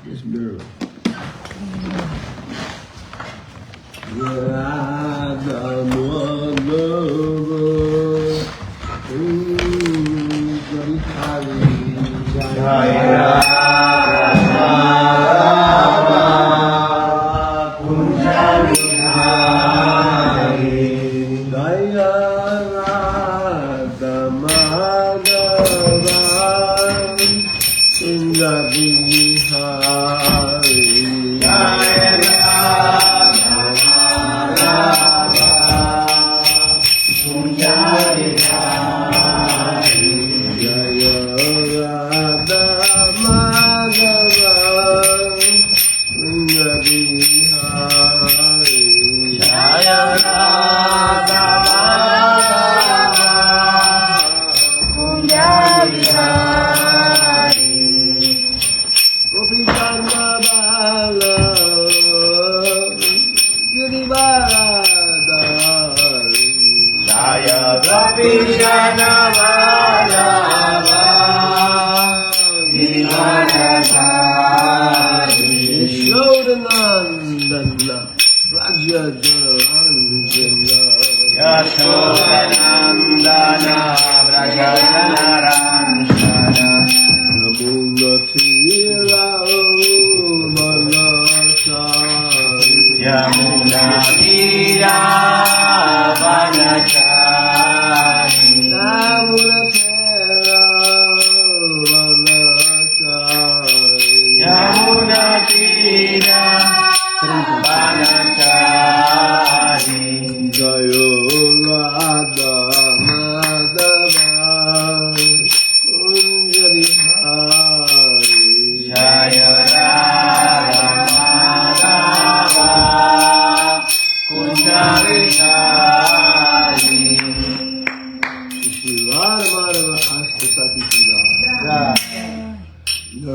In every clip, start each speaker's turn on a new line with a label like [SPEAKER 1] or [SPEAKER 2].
[SPEAKER 1] Just barely.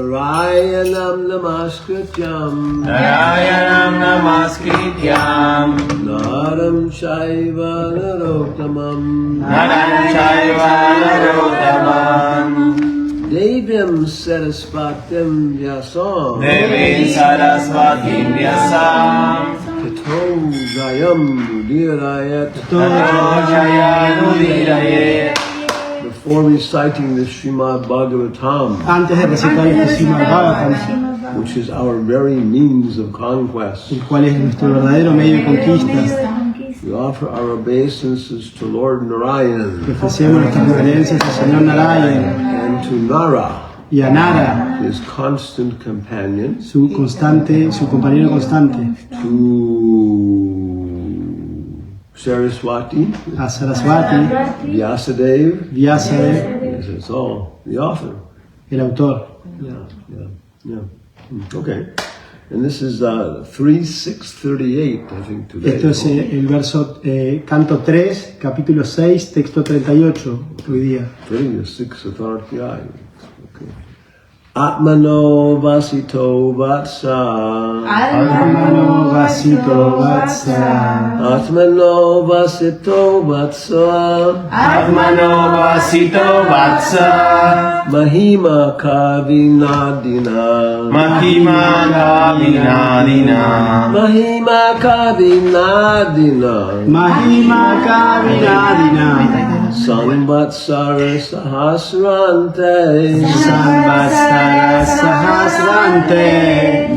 [SPEAKER 2] Narayanam namaskrityam
[SPEAKER 1] Naram Shaiva Narottamam Devim Sarasvatim Vyasam Tato Jayam Udirayat. Before reciting the Srimad Bhagavatam,
[SPEAKER 3] Antes de recitar este Srimad Bhagavatam,
[SPEAKER 1] which is our very means of conquest,
[SPEAKER 3] el cual es nuestro verdadero medio de conquista,
[SPEAKER 1] we offer our obeisances to Lord Narayan
[SPEAKER 3] le ofrecemos nuestras reverencias al Señor Narayana
[SPEAKER 1] and to Nara,
[SPEAKER 3] y a Nara,
[SPEAKER 1] his constant companion,
[SPEAKER 3] su compañero constante,
[SPEAKER 1] to Saraswati,
[SPEAKER 3] a Saraswati,
[SPEAKER 1] Vyasadeva,
[SPEAKER 3] Vyasadeva,
[SPEAKER 1] yes, it's all the author.
[SPEAKER 3] el autor.
[SPEAKER 1] Yeah. Okay. And this is 3:638, I think, today.
[SPEAKER 3] Esto es el verso, canto 3, capítulo 6, texto 38, hoy día.
[SPEAKER 1] 3:6:38. Okay. Atmano vasito vatsa.
[SPEAKER 3] Atmano vasito vatsa.
[SPEAKER 1] Atmano vasito vatsa.
[SPEAKER 2] Atmano vasito vatsa.
[SPEAKER 1] Mahima kavinadina.
[SPEAKER 2] Mahima kavinadina.
[SPEAKER 1] Mahima kavinadina.
[SPEAKER 3] Mahima kavinadina.
[SPEAKER 1] Samvatsara sahasrante.
[SPEAKER 3] Samvatsara sahasrante.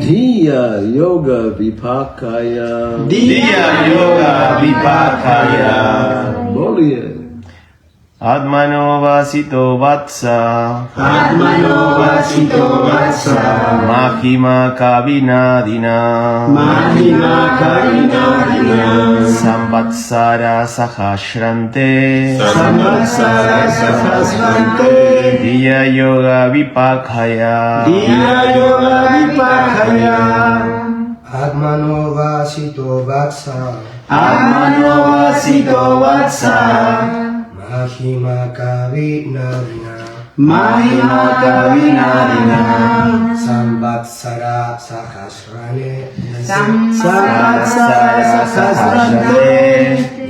[SPEAKER 1] Dhiya yoga vipakaya.
[SPEAKER 2] Dhiya yoga vipakaya.
[SPEAKER 1] Boliye.
[SPEAKER 2] Atmano vasito vatsa.
[SPEAKER 3] Atmano vasito vatsa.
[SPEAKER 2] Mahima kavinadina.
[SPEAKER 3] Mahima kavinadina.
[SPEAKER 2] Samvatsara sahasrante.
[SPEAKER 3] Samvatsara sahasrante.
[SPEAKER 2] Dhiya yoga vipakaya.
[SPEAKER 3] Dhiya yoga vipakaya.
[SPEAKER 4] Atmano vasito vatsa.
[SPEAKER 3] Atmano vasito vatsa.
[SPEAKER 4] Mahima kavinadina.
[SPEAKER 3] Mahima kavinadina.
[SPEAKER 4] Samvatsara sahasrane.
[SPEAKER 3] Samvatsara sahasrante.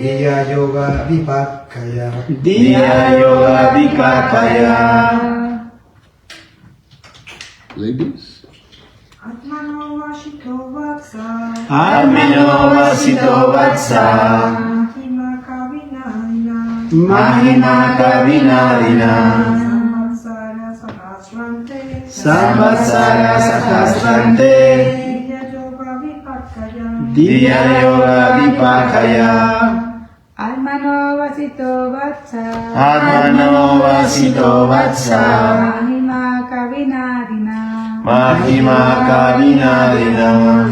[SPEAKER 4] Dhiya yoga vipakaya.
[SPEAKER 3] Dhiya yoga vipakaya.
[SPEAKER 1] Ladies?
[SPEAKER 5] Atmano Vashito Vatsa
[SPEAKER 2] Atmano Vasito Vatsa
[SPEAKER 5] Mahima Kavinadina
[SPEAKER 2] Mahima Kavinadina
[SPEAKER 5] Samvatsara Sahasrante
[SPEAKER 3] Samvatsara Sahasrante
[SPEAKER 5] Yoga Vipakaya
[SPEAKER 2] Diya Yoga Vipakaya
[SPEAKER 5] Almano Vasito Vatsa
[SPEAKER 2] Atmano Vasito Vatsa
[SPEAKER 5] Mahima Kavinadina
[SPEAKER 2] Mahima Kavinadina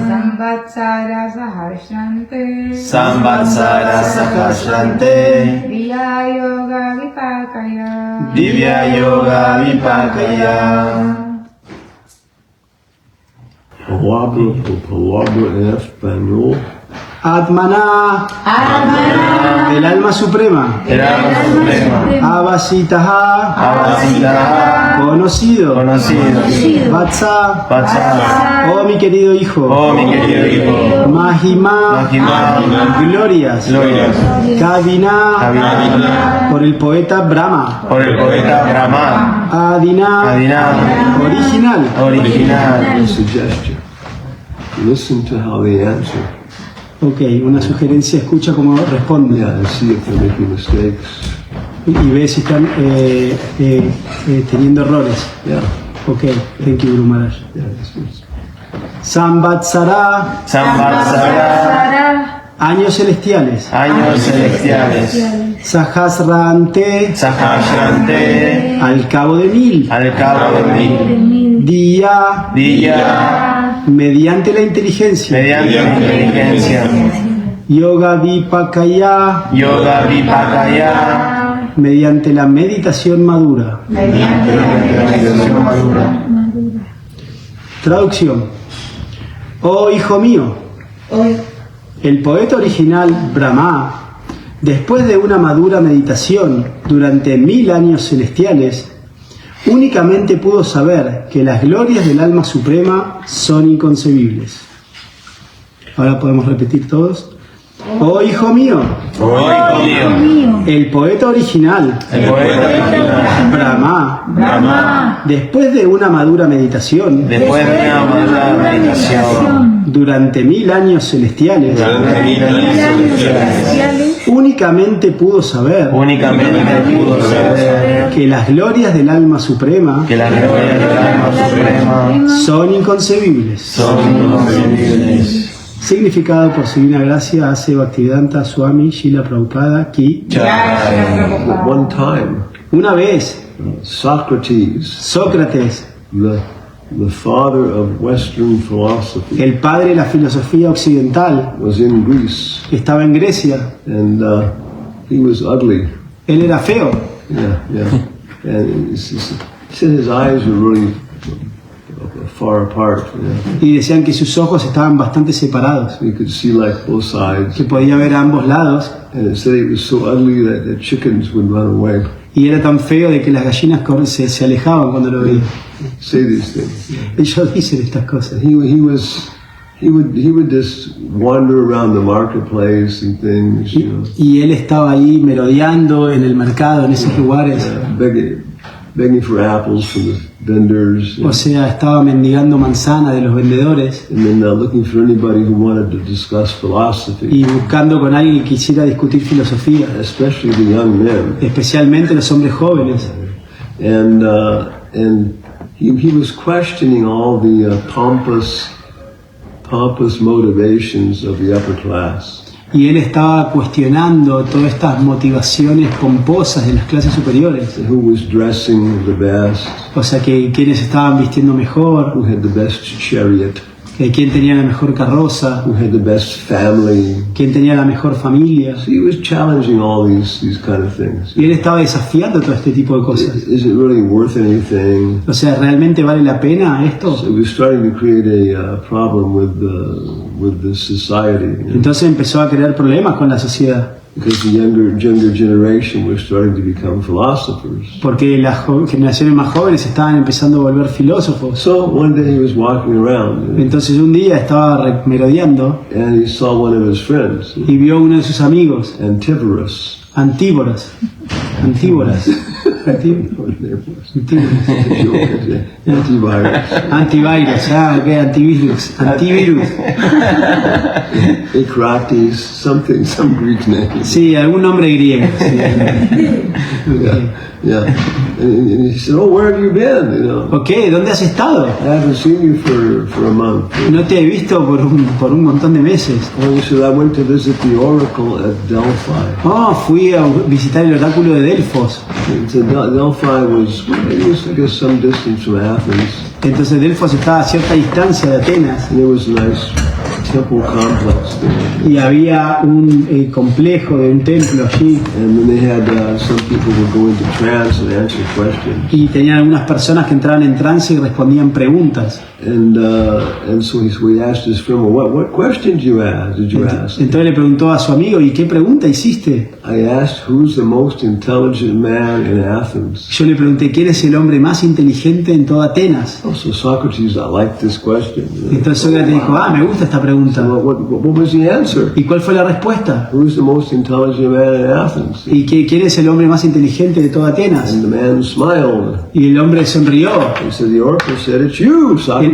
[SPEAKER 5] Samvatsara Sahasrante
[SPEAKER 2] Samvatsara Sahasrante
[SPEAKER 5] Diya Yoga Vipakaya
[SPEAKER 2] Divya Yoga Vipakaya.
[SPEAKER 1] Palabra en español.
[SPEAKER 3] Atmana, el alma suprema.
[SPEAKER 2] El alma suprema.
[SPEAKER 3] Avasitaha,
[SPEAKER 2] Avasitaha.
[SPEAKER 3] conocido.
[SPEAKER 2] Conocido.
[SPEAKER 3] Vatsa,
[SPEAKER 2] Vatsa.
[SPEAKER 3] oh mi querido hijo.
[SPEAKER 2] Oh mi querido hijo.
[SPEAKER 3] Mahima,
[SPEAKER 2] Mahima.
[SPEAKER 3] glorias.
[SPEAKER 2] Glorias.
[SPEAKER 3] Kavina,
[SPEAKER 2] Kavina.
[SPEAKER 3] por el poeta Brahma.
[SPEAKER 2] Por el poeta Brahma.
[SPEAKER 3] Adina,
[SPEAKER 2] Adina.
[SPEAKER 3] original.
[SPEAKER 2] Original.
[SPEAKER 1] A suggestion. Listen to how they answer.
[SPEAKER 3] Ok, una sugerencia, escucha cómo responden.
[SPEAKER 1] Yeah, and see if they're making mistakes.
[SPEAKER 3] Y ve si están teniendo errores.
[SPEAKER 1] Yeah,
[SPEAKER 3] Ok, thank you, Guru Maharaj.
[SPEAKER 1] yeah. It's
[SPEAKER 3] Samvatsara,
[SPEAKER 2] Samvatsara.
[SPEAKER 3] años celestiales.
[SPEAKER 2] Años celestiales.
[SPEAKER 3] Sahasrante,
[SPEAKER 2] Sahasrante.
[SPEAKER 3] al cabo de 1000.
[SPEAKER 2] Al cabo de mil.
[SPEAKER 3] Día,
[SPEAKER 2] Día.
[SPEAKER 3] mediante la inteligencia.
[SPEAKER 2] Mediante la inteligencia.
[SPEAKER 3] Yoga Vipakaya,
[SPEAKER 2] Yoga Vipakaya.
[SPEAKER 3] mediante la meditación madura. Traducción. Oh hijo mío, el poeta original Brahma, después de una madura meditación durante 1000 años celestiales, únicamente pudo saber que las glorias del alma suprema son inconcebibles. Ahora podemos repetir todos. Oh hijo mío,
[SPEAKER 2] Oh hijo mío.
[SPEAKER 3] el poeta original
[SPEAKER 2] El poeta original.
[SPEAKER 3] Brahma, después de una madura meditación
[SPEAKER 2] Después de una madura meditación.
[SPEAKER 3] durante 1000 años celestiales,
[SPEAKER 2] Durante 1000 años celestiales.
[SPEAKER 3] únicamente pudo saber
[SPEAKER 2] Únicamente pudo saber
[SPEAKER 3] que las glorias del alma suprema
[SPEAKER 2] que las glorias del alma suprema
[SPEAKER 3] son inconcebibles.
[SPEAKER 2] son inconcebibles.
[SPEAKER 3] Significado por su divina gracia hace Bhaktivedanta Swami Srila Prabhupada Ki.
[SPEAKER 1] But one time,
[SPEAKER 3] Una vez,
[SPEAKER 1] Socrates,
[SPEAKER 3] Sócrates,
[SPEAKER 1] the father of Western philosophy,
[SPEAKER 3] el padre de la filosofía occidental,
[SPEAKER 1] was in Greece,
[SPEAKER 3] estaba en Grecia.
[SPEAKER 1] and he was ugly.
[SPEAKER 3] Él era feo.
[SPEAKER 1] Yeah. And he said his eyes were really far apart.
[SPEAKER 3] Y decían que sus ojos estaban bastante separados,
[SPEAKER 1] You could see like both sides.
[SPEAKER 3] que podía ver a ambos lados.
[SPEAKER 1] And it said he was so ugly that the chickens would run away.
[SPEAKER 3] Y era tan feo de que las gallinas se alejaban cuando lo veían.
[SPEAKER 1] Say these things.
[SPEAKER 3] Ellos dicen estas cosas.
[SPEAKER 1] He would just wander around the marketplace and things, you know,
[SPEAKER 3] Y él estaba ahí merodeando en el mercado, en esos lugares.
[SPEAKER 1] begging for apples from the vendors,
[SPEAKER 3] O sea, estaba mendigando manzana de los vendedores
[SPEAKER 1] and then looking for anybody who wanted to discuss philosophy,
[SPEAKER 3] y buscando con alguien que quisiera discutir filosofía,
[SPEAKER 1] especially the young men.
[SPEAKER 3] especialmente los hombres jóvenes.
[SPEAKER 1] And he was questioning all the pompous motivations of the upper class.
[SPEAKER 3] Y él estaba cuestionando todas estas motivaciones pomposas de las clases superiores.
[SPEAKER 1] Who was dressing the best,
[SPEAKER 3] O sea, que quienes estaban vistiendo mejor,
[SPEAKER 1] who had the best chariot,
[SPEAKER 3] que quién tenía la mejor carroza,
[SPEAKER 1] who had the best family.
[SPEAKER 3] quién tenía la mejor familia.
[SPEAKER 1] So he was challenging all these kind of things.
[SPEAKER 3] Y él estaba desafiando todo este tipo de cosas.
[SPEAKER 1] Is it really worth anything?
[SPEAKER 3] O sea, ¿realmente vale la pena esto?
[SPEAKER 1] So it was starting to create a problem with the society, you know,
[SPEAKER 3] Entonces empezó a crear problemas con la sociedad,
[SPEAKER 1] because the younger generation was starting to become philosophers.
[SPEAKER 3] porque las generaciones más jóvenes estaban empezando a volver filósofos.
[SPEAKER 1] So one day he was walking around,
[SPEAKER 3] Entonces un día estaba merodeando
[SPEAKER 1] and he saw one of his friends,
[SPEAKER 3] y vio a uno de sus amigos,
[SPEAKER 1] Antiphorus.
[SPEAKER 3] Antíboras,
[SPEAKER 1] Antivirus.
[SPEAKER 3] Antivirus, ok, antivirus.
[SPEAKER 1] Ecrates, something, some Greek name.
[SPEAKER 3] Sí, algún nombre griego. Sí.
[SPEAKER 1] Yeah. And he said, "Oh, where have you been? You know,
[SPEAKER 3] Ok, ¿dónde has estado?
[SPEAKER 1] I haven't seen you for a month."
[SPEAKER 3] No te he visto por un montón de meses.
[SPEAKER 1] Oh, he said, "I went to visit the oracle at Delphi."
[SPEAKER 3] Oh, fui a visitar el oráculo de Delfos.
[SPEAKER 1] And so Delphi was, I guess, some distance from Athens,
[SPEAKER 3] Entonces Delfos estaba a cierta distancia de Atenas
[SPEAKER 1] and there was a nice temple complex there.
[SPEAKER 3] y había un complejo de un templo allí
[SPEAKER 1] And then they had some people would go into trance and answer questions.
[SPEAKER 3] y tenían algunas personas que entraban en trance y respondían preguntas.
[SPEAKER 1] And so he asked his friend, "Well, what question did you ask?
[SPEAKER 3] Entonces le preguntó a su amigo, ¿y qué pregunta hiciste?
[SPEAKER 1] I asked, who's the most intelligent man in Athens?
[SPEAKER 3] Yo le pregunté, ¿quién es el hombre más inteligente en toda Atenas?
[SPEAKER 1] Oh, so Socrates, I like this question.
[SPEAKER 3] Entonces Sócrates dijo, me gusta esta pregunta.
[SPEAKER 1] So what was the answer?
[SPEAKER 3] ¿Y cuál fue la respuesta?
[SPEAKER 1] Who's the most intelligent man in Athens?
[SPEAKER 3] ¿Y quién es el hombre más inteligente de toda Atenas?
[SPEAKER 1] And the man smiled.
[SPEAKER 3] Y el hombre sonrió.
[SPEAKER 1] He said, the oracle said, it's you, Socrates.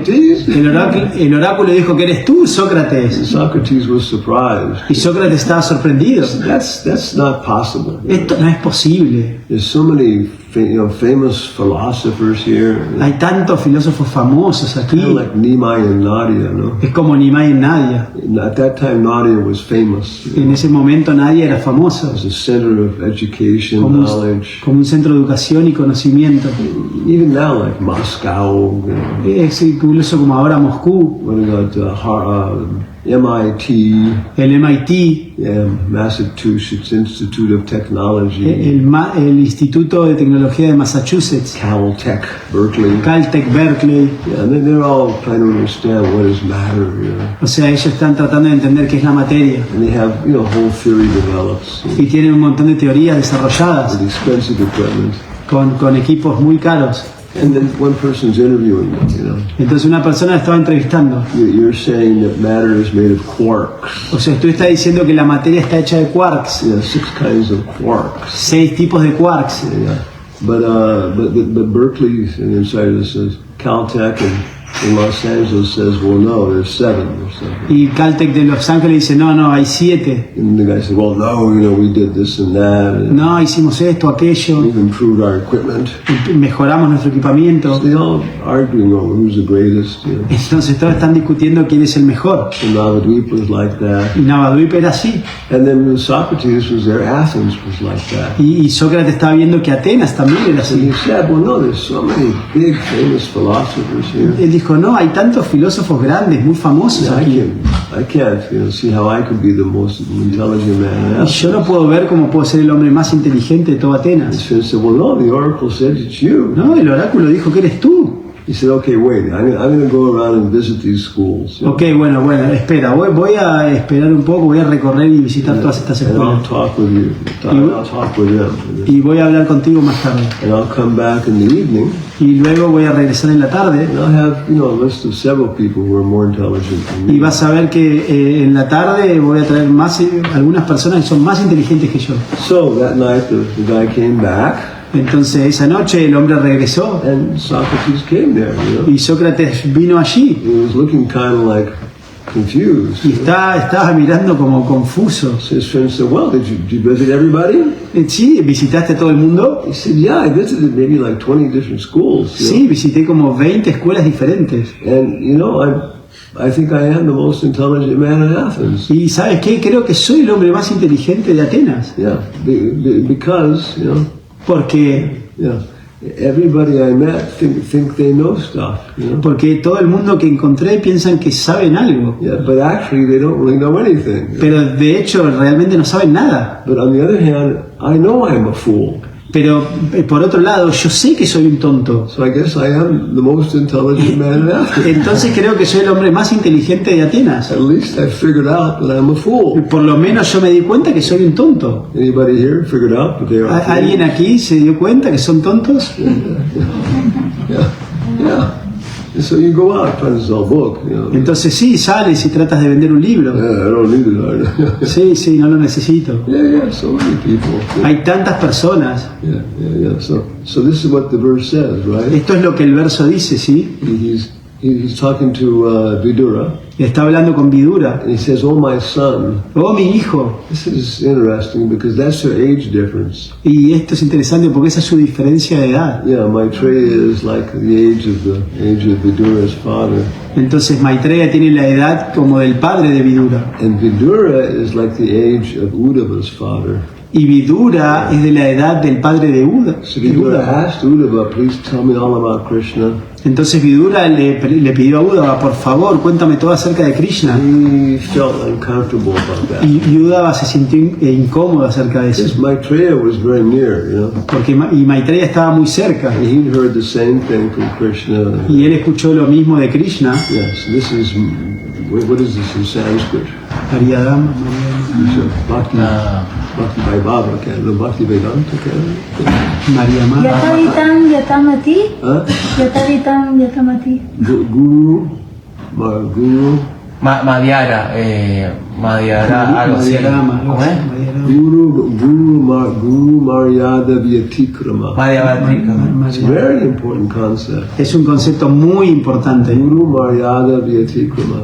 [SPEAKER 3] El oráculo dijo que eres tú, Sócrates.
[SPEAKER 1] And Socrates was surprised.
[SPEAKER 3] Y Sócrates estaba sorprendido.
[SPEAKER 1] That's not possible.
[SPEAKER 3] Esto no es posible.
[SPEAKER 1] There's so many famous philosophers here.
[SPEAKER 3] Hay tantos filósofos famosos aquí.
[SPEAKER 1] Kind of like Nimai and Nadia, no?
[SPEAKER 3] Es como Nimai y Nadia.
[SPEAKER 1] At that time, Nadia was famous.
[SPEAKER 3] En ese momento Nadia era famoso.
[SPEAKER 1] As a center of education, knowledge.
[SPEAKER 3] Como un centro de educación y conocimiento.
[SPEAKER 1] Even now, like Moscow.
[SPEAKER 3] Es incluso como ahora Moscú.
[SPEAKER 1] What about MIT?
[SPEAKER 3] El MIT.
[SPEAKER 1] Massachusetts Institute of Technology.
[SPEAKER 3] El Instituto de Tecnología de Massachusetts.
[SPEAKER 1] Caltech, Berkeley.
[SPEAKER 3] Caltech, Berkeley.
[SPEAKER 1] Yeah, and they're all trying to understand what is matter.
[SPEAKER 3] O sea, ellos están tratando de entender qué es la materia.
[SPEAKER 1] And they have, whole theory develops.
[SPEAKER 3] Y tienen un montón de teorías desarrolladas.
[SPEAKER 1] With expensive equipment.
[SPEAKER 3] Con equipos muy caros.
[SPEAKER 1] And then one person's interviewing them,
[SPEAKER 3] Entonces una persona la estaba entrevistando.
[SPEAKER 1] You're saying that matter is made of quarks.
[SPEAKER 3] O sea, tú estás diciendo que la materia está hecha de quarks.
[SPEAKER 1] 6 kinds of quarks.
[SPEAKER 3] 6 tipos de quarks.
[SPEAKER 1] Yeah. But Berkeley inside it says Caltech and Los Angeles says, well, no, there's 7 or something.
[SPEAKER 3] Y Caltech de Los Ángeles dice, no, hay 7.
[SPEAKER 1] And the guy said, well, no, we did this and that. And
[SPEAKER 3] no, hicimos esto, aquello.
[SPEAKER 1] we've improved our equipment.
[SPEAKER 3] Mejoramos nuestro equipamiento.
[SPEAKER 1] So they all arguing over who's the greatest.
[SPEAKER 3] Entonces todos están discutiendo quién es el mejor.
[SPEAKER 1] And Navadvipa was like that.
[SPEAKER 3] Y Navadvipa era así.
[SPEAKER 1] And then when Socrates was there, Athens was like that.
[SPEAKER 3] Y Sócrates estaba viendo que Atenas también era
[SPEAKER 1] And
[SPEAKER 3] así.
[SPEAKER 1] he said, well, no, there's so many big famous philosophers here.
[SPEAKER 3] Él dijo, no, hay tantos filósofos grandes, muy famosos aquí.
[SPEAKER 1] I can't see how I could be the most intelligent man.
[SPEAKER 3] Y yo no puedo ver cómo puedo ser el hombre más inteligente de toda Atenas.
[SPEAKER 1] His friend said, well, no, the oracle said it's you.
[SPEAKER 3] No, el oráculo dijo que eres tú.
[SPEAKER 1] He said, okay, wait, I'm going to go around and visit these schools.
[SPEAKER 3] Ok, bueno, espera, voy a esperar un poco, voy a recorrer y visitar todas estas
[SPEAKER 1] And I'll
[SPEAKER 3] escuelas.
[SPEAKER 1] talk with you. I'll talk with them.
[SPEAKER 3] Y voy a hablar contigo más tarde.
[SPEAKER 1] And I'll come back in the evening,
[SPEAKER 3] Y luego voy a regresar en la tarde.
[SPEAKER 1] and I'll have, a list of several people who are more intelligent than
[SPEAKER 3] Y
[SPEAKER 1] me.
[SPEAKER 3] vas a ver que en la tarde voy a traer algunas personas que son más inteligentes que yo.
[SPEAKER 1] So that night, the guy came back,
[SPEAKER 3] Entonces esa noche el hombre regresó
[SPEAKER 1] and Socrates came there,
[SPEAKER 3] y Sócrates vino allí
[SPEAKER 1] He was looking kind of like confused.
[SPEAKER 3] y estaba mirando como confuso.
[SPEAKER 1] So his friend said, well, did you visit everybody?
[SPEAKER 3] Sí, ¿visitaste a todo el mundo?
[SPEAKER 1] He said, yeah, I visited maybe like 20 different schools.
[SPEAKER 3] Sí, visité como 20 escuelas diferentes.
[SPEAKER 1] And, I think I am the most intelligent man in Athens.
[SPEAKER 3] Y ¿sabes qué? Creo que soy el hombre más inteligente de Atenas.
[SPEAKER 1] Yeah, because,
[SPEAKER 3] Porque
[SPEAKER 1] everybody I met think they know stuff.
[SPEAKER 3] Porque todo el mundo que encontré piensan que saben algo.
[SPEAKER 1] Yeah, but actually they don't really know anything.
[SPEAKER 3] Pero de hecho realmente no saben nada.
[SPEAKER 1] But on the other hand, I know I'm a fool.
[SPEAKER 3] Pero por otro lado, yo sé que soy un tonto.
[SPEAKER 1] So I guess I am the most intelligent man in Athens.
[SPEAKER 3] Entonces creo que soy el hombre más inteligente de Atenas.
[SPEAKER 1] At least I figured out that I'm a fool.
[SPEAKER 3] Por lo menos yo me di cuenta que soy un tonto.
[SPEAKER 1] Anybody here figured out that they are a fool?
[SPEAKER 3] ¿Alguien aquí se dio cuenta que son tontos?
[SPEAKER 1] Yeah. And so you go out trying to sell a book, you know.
[SPEAKER 3] Entonces sí, sales y tratas de vender un libro.
[SPEAKER 1] Yeah, I don't need it.
[SPEAKER 3] Sí, sí, no lo necesito.
[SPEAKER 1] Yeah, so many people. Yeah,
[SPEAKER 3] Hay tantas personas.
[SPEAKER 1] yeah. So this is what the verse says, right?
[SPEAKER 3] Esto es lo que el verso dice, ¿sí?
[SPEAKER 1] He's talking to Vidura,
[SPEAKER 3] Está hablando con Vidura.
[SPEAKER 1] and he says, "Oh, my son."
[SPEAKER 3] Oh, mi hijo.
[SPEAKER 1] This is interesting because that's their age difference.
[SPEAKER 3] Y esto es interesante porque esa es su diferencia de edad.
[SPEAKER 1] Yeah, Maitreya is like the age of Vidura's father,
[SPEAKER 3] Entonces Maitreya tiene la edad como del padre de Vidura.
[SPEAKER 1] and Vidura is like the age of Uddhava's father.
[SPEAKER 3] Y Vidura es de la edad del padre de Uda.
[SPEAKER 1] So Vidura asked Uddhava, "Please tell me all about Krishna."
[SPEAKER 3] Entonces Vidura le pidió a Uddhava, por favor, cuéntame todo acerca de Krishna.
[SPEAKER 1] He felt uncomfortable about that.
[SPEAKER 3] Y Uddhava se sintió incómodo acerca de
[SPEAKER 1] Because
[SPEAKER 3] eso.
[SPEAKER 1] Maitreya was very near, you know.
[SPEAKER 3] Porque Maitreya estaba muy cerca.
[SPEAKER 1] And he heard the same thing from Krishna.
[SPEAKER 3] Y él escuchó lo mismo de Krishna.
[SPEAKER 1] Yes, this is, what is this in Sanskrit?
[SPEAKER 3] Ariadama,
[SPEAKER 1] Bhakti, Bhakti Vaibhava, Bhakti Vedanta,
[SPEAKER 3] Mariama.
[SPEAKER 6] Yataritam yatamati.
[SPEAKER 1] huh?
[SPEAKER 6] Yataritam yatamati.
[SPEAKER 1] Guru, Guru,
[SPEAKER 2] Madhyara, Madhyara, algo así.
[SPEAKER 3] Mariarama,
[SPEAKER 2] ¿Cómo es?
[SPEAKER 1] Guru Maryada Vyatikrama.
[SPEAKER 2] Madhyara.
[SPEAKER 1] It's a very important concept.
[SPEAKER 3] Es un concepto muy importante.
[SPEAKER 1] Guru Maryada Vyatikrama.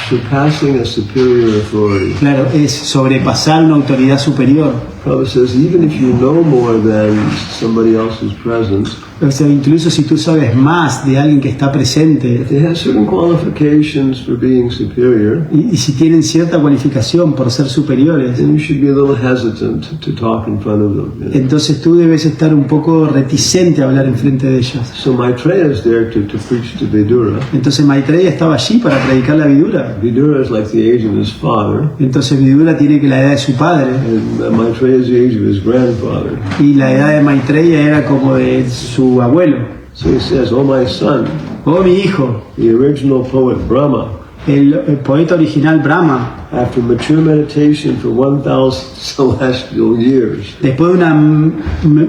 [SPEAKER 1] Surpassing a superior authority.
[SPEAKER 3] Claro, es sobrepasar una autoridad superior.
[SPEAKER 1] Prabhupada says, even if you know more than somebody else who's present,
[SPEAKER 3] O sea, incluso si tú sabes más de alguien que está presente
[SPEAKER 1] they have certain qualifications for being superior,
[SPEAKER 3] y si tienen cierta cualificación por ser superiores,
[SPEAKER 1] then you should be a little hesitant to talk in front of them. You know?
[SPEAKER 3] entonces tú debes estar un poco reticente a hablar enfrente de ellos.
[SPEAKER 1] So Maitreya is there to preach to Vidura.
[SPEAKER 3] Entonces Maitreya estaba allí para predicar la Vidura.
[SPEAKER 1] Vidura is like the age of his father,
[SPEAKER 3] Entonces Vidura tiene que la edad de su padre
[SPEAKER 1] and Maitreya is the age of his grandfather.
[SPEAKER 3] y la edad de Maitreya era como de su abuelo.
[SPEAKER 1] So he says, "Oh, my son,
[SPEAKER 3] Oh, mi hijo,
[SPEAKER 1] the original poet Brahma,
[SPEAKER 3] el poeta original Brahma,
[SPEAKER 1] after mature meditation for 1,000 celestial years."
[SPEAKER 3] después de una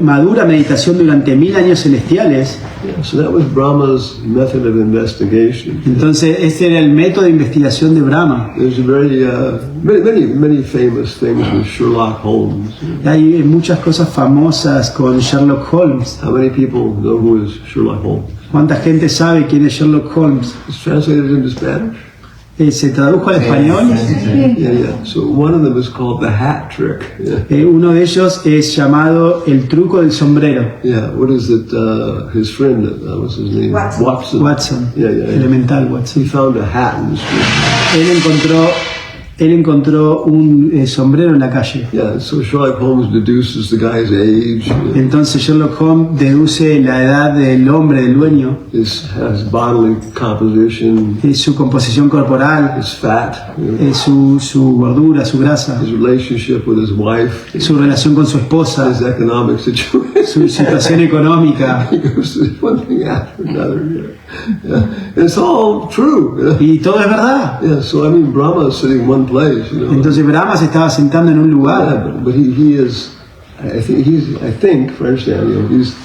[SPEAKER 3] madura meditación durante 1000 años celestiales,
[SPEAKER 1] Yeah, so that was Brahma's method of investigation.
[SPEAKER 3] entonces ese era el método de investigación de Brahma.
[SPEAKER 1] There's a many famous things with Sherlock Holmes.
[SPEAKER 3] Hay muchas cosas famosas con Sherlock Holmes.
[SPEAKER 1] How many people know who is Sherlock Holmes?
[SPEAKER 3] ¿Cuánta gente sabe quién es Sherlock Holmes?
[SPEAKER 1] It's translated into Spanish.
[SPEAKER 3] ¿Se tradujo al español?
[SPEAKER 1] Yeah. So one of them is called the hat trick. Yeah.
[SPEAKER 3] Uno de ellos es llamado el truco del sombrero.
[SPEAKER 1] Yeah. What is it? His friend, what's his name?
[SPEAKER 5] Watson.
[SPEAKER 3] Watson,
[SPEAKER 1] Yeah.
[SPEAKER 3] elemental
[SPEAKER 1] He
[SPEAKER 3] Watson.
[SPEAKER 1] found a hat in the street.
[SPEAKER 3] Él encontró un sombrero en la calle.
[SPEAKER 1] Yeah. So Sherlock Holmes deduces the guy's age.
[SPEAKER 3] Entonces Sherlock Holmes deduce la edad del hombre, del dueño,
[SPEAKER 1] Has bodily composition.
[SPEAKER 3] su composición corporal,
[SPEAKER 1] His fat.
[SPEAKER 3] su gordura, su grasa,
[SPEAKER 1] His relationship with his wife.
[SPEAKER 3] su relación con su esposa,
[SPEAKER 1] His economic situation.
[SPEAKER 3] su situación económica.
[SPEAKER 1] He goes to one thing after another. Yeah. And it's all true.
[SPEAKER 3] Y todo es verdad.
[SPEAKER 1] Yeah. So I mean, Brahma is sitting in one place.
[SPEAKER 3] Entonces Brahma se estaba sentando en un
[SPEAKER 1] Yeah,
[SPEAKER 3] lugar.
[SPEAKER 1] but he is. I think for understand, he's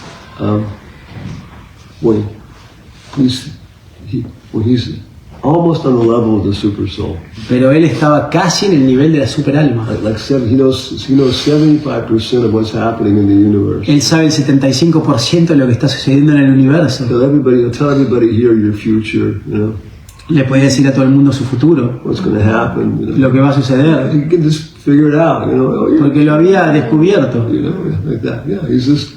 [SPEAKER 1] he's almost on the level of the super soul.
[SPEAKER 3] Pero él estaba casi en el nivel de la superalma.
[SPEAKER 1] He knows 75% of what's happening in the universe.
[SPEAKER 3] Él sabe el 75% de lo que está sucediendo en el universo.
[SPEAKER 1] Tell everybody here your future. You know
[SPEAKER 3] Le puede decir a todo el mundo su futuro,
[SPEAKER 1] what's going to happen. You know?
[SPEAKER 3] lo que va a suceder,
[SPEAKER 1] You can just figure it out. You know,
[SPEAKER 3] porque lo había descubierto.
[SPEAKER 1] like that. Yeah, he's just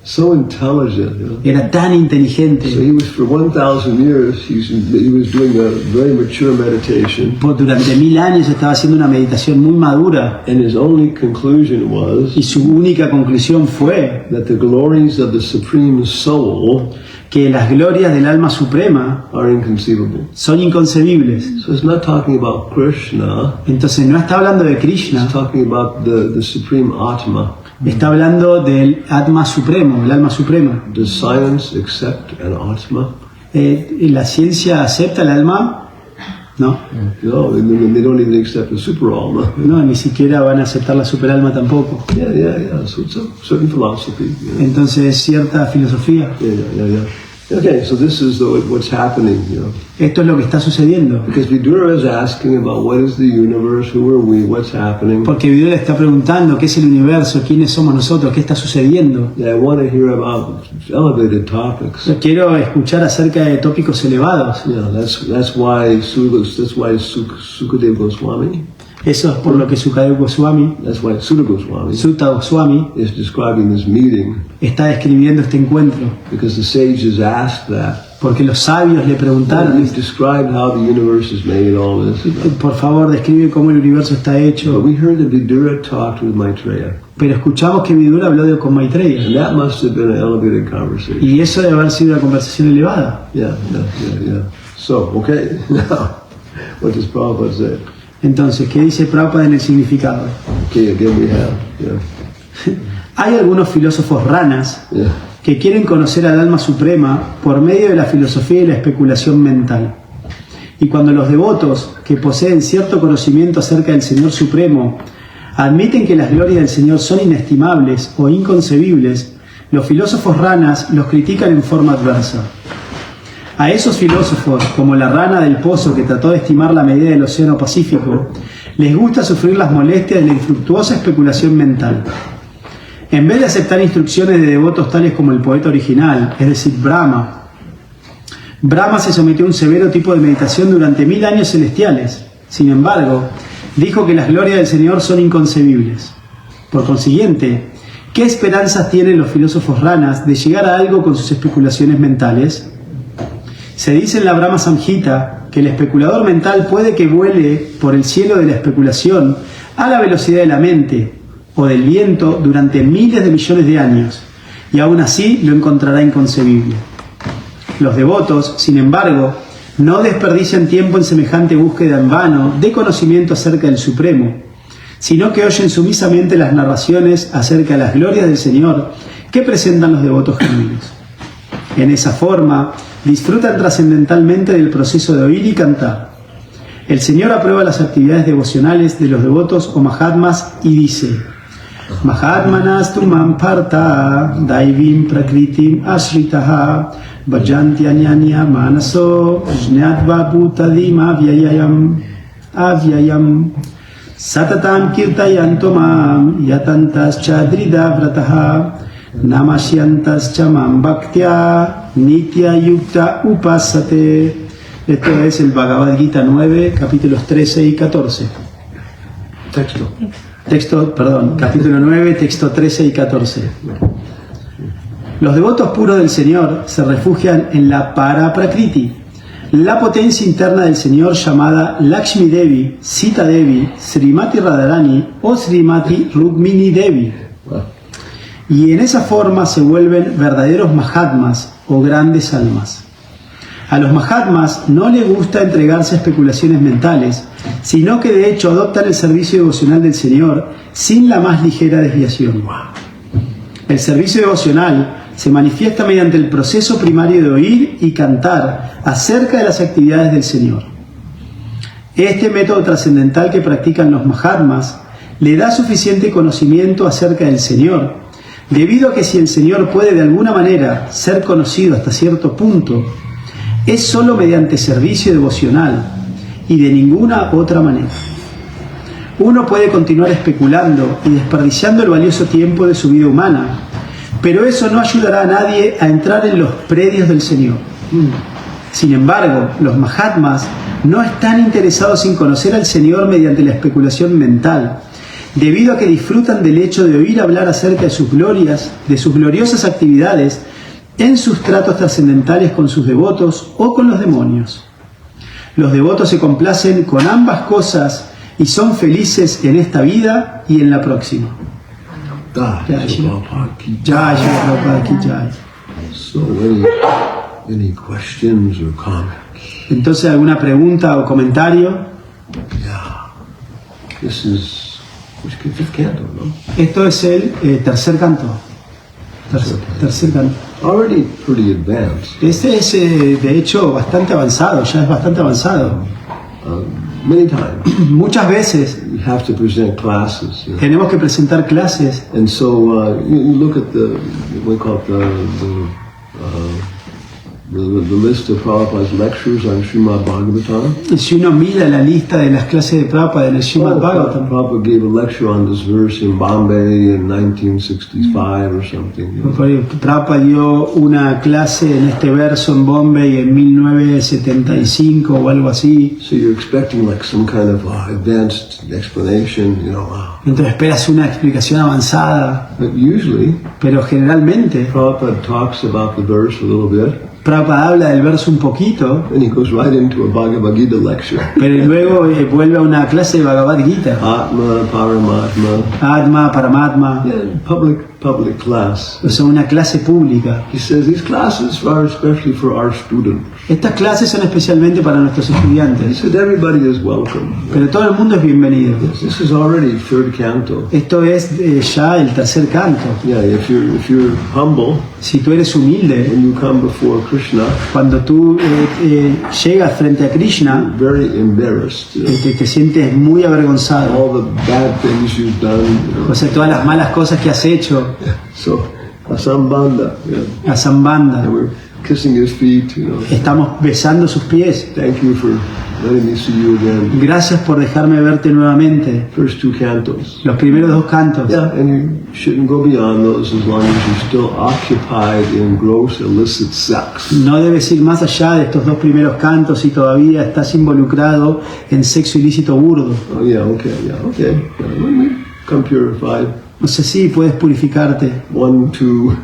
[SPEAKER 1] so intelligent. You know.
[SPEAKER 3] Era tan
[SPEAKER 1] So
[SPEAKER 3] inteligente.
[SPEAKER 1] he was for 1,000 years. He was doing a very mature meditation,
[SPEAKER 3] Durante 1000 años estaba haciendo una meditación muy madura
[SPEAKER 1] and his only conclusion was
[SPEAKER 3] y su única conclusión fue
[SPEAKER 1] that the glories of the Supreme Soul
[SPEAKER 3] que las glorias del alma suprema
[SPEAKER 1] are inconceivable.
[SPEAKER 3] son inconcebibles.
[SPEAKER 1] So it's not talking about Krishna.
[SPEAKER 3] Entonces no está hablando de Krishna,
[SPEAKER 1] It's talking about the Supreme Atma.
[SPEAKER 3] está hablando del Atma supremo, el alma suprema.
[SPEAKER 1] Does science accept an Atma?
[SPEAKER 3] ¿La ciencia acepta el alma? No,
[SPEAKER 1] No, they don't even accept the Super Alma.
[SPEAKER 3] no, ni siquiera van a aceptar la superalma tampoco.
[SPEAKER 1] Yeah. So it's a certain philosophy.
[SPEAKER 3] Entonces cierta filosofía.
[SPEAKER 1] Yeah. Okay, so this is what's happening, you know.
[SPEAKER 3] Esto es lo que está sucediendo.
[SPEAKER 1] Because Vidura is asking about what is the universe, who are we, what's happening.
[SPEAKER 3] Porque Vidura está preguntando qué es el universo, quiénes somos nosotros, qué está sucediendo.
[SPEAKER 1] Yeah, I want to hear about elevated topics.
[SPEAKER 3] Yo quiero escuchar acerca de tópicos elevados.
[SPEAKER 1] Yeah, that's why Sukadeva Goswami.
[SPEAKER 3] Eso es por lo que Sukadeva Goswami,
[SPEAKER 1] That's why Sutta Goswami
[SPEAKER 3] Sutta Goswami,
[SPEAKER 1] is describing this meeting,
[SPEAKER 3] está describiendo este encuentro.
[SPEAKER 1] because the sages asked that.
[SPEAKER 3] Porque los sabios le preguntaron,
[SPEAKER 1] You've described how the universe is made, all this.
[SPEAKER 3] por favor, describe cómo el universo está
[SPEAKER 1] But
[SPEAKER 3] hecho.
[SPEAKER 1] we heard that Vidura talked with Maitreya,
[SPEAKER 3] Pero escuchamos que Vidura habló con Maitreya.
[SPEAKER 1] and that must have been an elevated conversation.
[SPEAKER 3] Y eso debe haber sido una conversación elevada.
[SPEAKER 1] Yeah. So, okay, now, what does Prabhupada say?
[SPEAKER 3] Entonces, ¿qué dice Prabhupada en el significado?
[SPEAKER 1] Okay, again we have,
[SPEAKER 3] Hay algunos filósofos ranas
[SPEAKER 1] yeah.
[SPEAKER 3] que quieren conocer al alma suprema por medio de la filosofía y la especulación mental. Y cuando los devotos, que poseen cierto conocimiento acerca del Señor Supremo, admiten que las glorias del Señor son inestimables o inconcebibles, los filósofos ranas los critican en forma adversa. A esos filósofos, como la rana del pozo que trató de estimar la medida del océano Pacífico, les gusta sufrir las molestias de la infructuosa especulación mental. En vez de aceptar instrucciones de devotos tales como el poeta original, es decir, Brahma se sometió a un severo tipo de meditación durante 1000 años celestiales. Sin embargo, dijo que las glorias del Señor son inconcebibles. Por consiguiente, ¿qué esperanzas tienen los filósofos ranas de llegar a algo con sus especulaciones mentales? Se dice en la Brahma Samhita que el especulador mental puede que vuele por el cielo de la especulación a la velocidad de la mente o del viento durante miles de millones de años, y aún así lo encontrará inconcebible. Los devotos, sin embargo, no desperdician tiempo en semejante búsqueda en vano de conocimiento acerca del Supremo, sino que oyen sumisamente las narraciones acerca de las glorias del Señor que presentan los devotos genuinos. En esa forma, disfrutan trascendentalmente del proceso de oír y cantar. El Señor aprueba las actividades devocionales de los devotos o mahatmas y dice: Mahatmanas tumam parta daivim prakritim ashritaha vajanti anyanya manaso jnatva bhutadim avyayam satatam kirtayanto mam yatantas chadrida vrataha namasyantas chamam bhaktya nitya yukta upasate. Esto es el Bhagavad Gita 9, capítulos 13 y 14. Capítulo 9, texto 13 y 14. Los devotos puros del Señor se refugian en la Paraprakriti, la potencia interna del Señor llamada Lakshmi Devi, Sita Devi, Srimati Radharani o Srimati Rukmini Devi. Y en esa forma se vuelven verdaderos Mahatmas o grandes almas. A los Mahatmas no les gusta entregarse a especulaciones mentales, sino que de hecho adoptan el servicio devocional del Señor sin la más ligera desviación. El servicio devocional se manifiesta mediante el proceso primario de oír y cantar acerca de las actividades del Señor. Este método trascendental que practican los Mahatmas le da suficiente conocimiento acerca del Señor, debido a que si el Señor puede de alguna manera ser conocido hasta cierto punto, es sólo mediante servicio devocional y de ninguna otra manera. Uno puede continuar especulando y desperdiciando el valioso tiempo de su vida humana, pero eso no ayudará a nadie a entrar en los predios del Señor. Sin embargo, los Mahatmas no están interesados en conocer al Señor mediante la especulación mental, debido a que disfrutan del hecho de oír hablar acerca de sus glorias, de sus gloriosas actividades en sus tratos trascendentales con sus devotos o con los demonios. Los devotos se complacen con ambas cosas y son felices en esta vida y en la próxima.
[SPEAKER 1] So, any questions or comments?
[SPEAKER 3] Entonces, ¿alguna pregunta o comentario?
[SPEAKER 1] Yeah. This is fifth canto, no?
[SPEAKER 3] Esto es el tercer canto. Tercer canto.
[SPEAKER 1] Already pretty advanced.
[SPEAKER 3] Este es, de hecho, bastante avanzado, ya es bastante avanzado.
[SPEAKER 1] Many times
[SPEAKER 3] Muchas veces
[SPEAKER 1] you have to present classes. You know?
[SPEAKER 3] tenemos que presentar clases,
[SPEAKER 1] And so you look at the, we call it the list of Prabhupada's lectures on Srimad Bhagavatam.
[SPEAKER 3] Si uno mira la lista de las clases de Prabhupada en el Srimad Bhagavatam,
[SPEAKER 1] Prabhupada gave a lecture on this verse in Bombay in 1965 or something. You know.
[SPEAKER 3] Prabhupada dio una clase en este verso en Bombay en 1975 o algo así.
[SPEAKER 1] So you're expecting like some kind of advanced explanation, you know. Wow.
[SPEAKER 3] Entonces esperas una explicación avanzada,
[SPEAKER 1] But usually,
[SPEAKER 3] pero generalmente
[SPEAKER 1] Prabhupada talks about the verse a little bit,
[SPEAKER 3] Prabhupada habla del verso un poquito,
[SPEAKER 1] and he goes right into a Bhagavad Gita lecture.
[SPEAKER 3] pero luego vuelve a una clase de Bhagavad Gita.
[SPEAKER 1] Atma, Paramatma,
[SPEAKER 3] Atma, Paramatma,
[SPEAKER 1] yeah, public class.
[SPEAKER 3] o sea, una clase pública.
[SPEAKER 1] He says these classes are especially for our students.
[SPEAKER 3] Estas clases son especialmente para nuestros
[SPEAKER 1] He
[SPEAKER 3] estudiantes,
[SPEAKER 1] said everybody is welcome.
[SPEAKER 3] pero todo el mundo es bienvenido.
[SPEAKER 1] This is already third canto.
[SPEAKER 3] Esto es ya el tercer canto.
[SPEAKER 1] Yeah, if you're humble,
[SPEAKER 3] Si tú eres humilde,
[SPEAKER 1] when you come before Krishna,
[SPEAKER 3] cuando tú llegas frente a Krishna,
[SPEAKER 1] you're very embarrassed. You know,
[SPEAKER 3] te sientes muy avergonzado.
[SPEAKER 1] all the bad things you've done. You know.
[SPEAKER 3] O sea, todas las malas cosas que has hecho,
[SPEAKER 1] So, Asambandha, yeah.
[SPEAKER 3] a Zambanda.
[SPEAKER 1] And we're kissing his feet. You know,
[SPEAKER 3] Estamos besando sus pies.
[SPEAKER 1] thank you for letting me see you again.
[SPEAKER 3] Gracias por dejarme verte nuevamente.
[SPEAKER 1] First two cantos.
[SPEAKER 3] Los primeros dos cantos.
[SPEAKER 1] Yeah, and you shouldn't go beyond those as long as you're still occupied in gross illicit sex.
[SPEAKER 3] No debes ir más allá de estos dos primeros cantos si todavía estás involucrado en sexo ilícito burdo.
[SPEAKER 1] Oh yeah, okay. Yeah, when we come purified,
[SPEAKER 3] No sé si puedes purificarte.
[SPEAKER 1] 1, 2,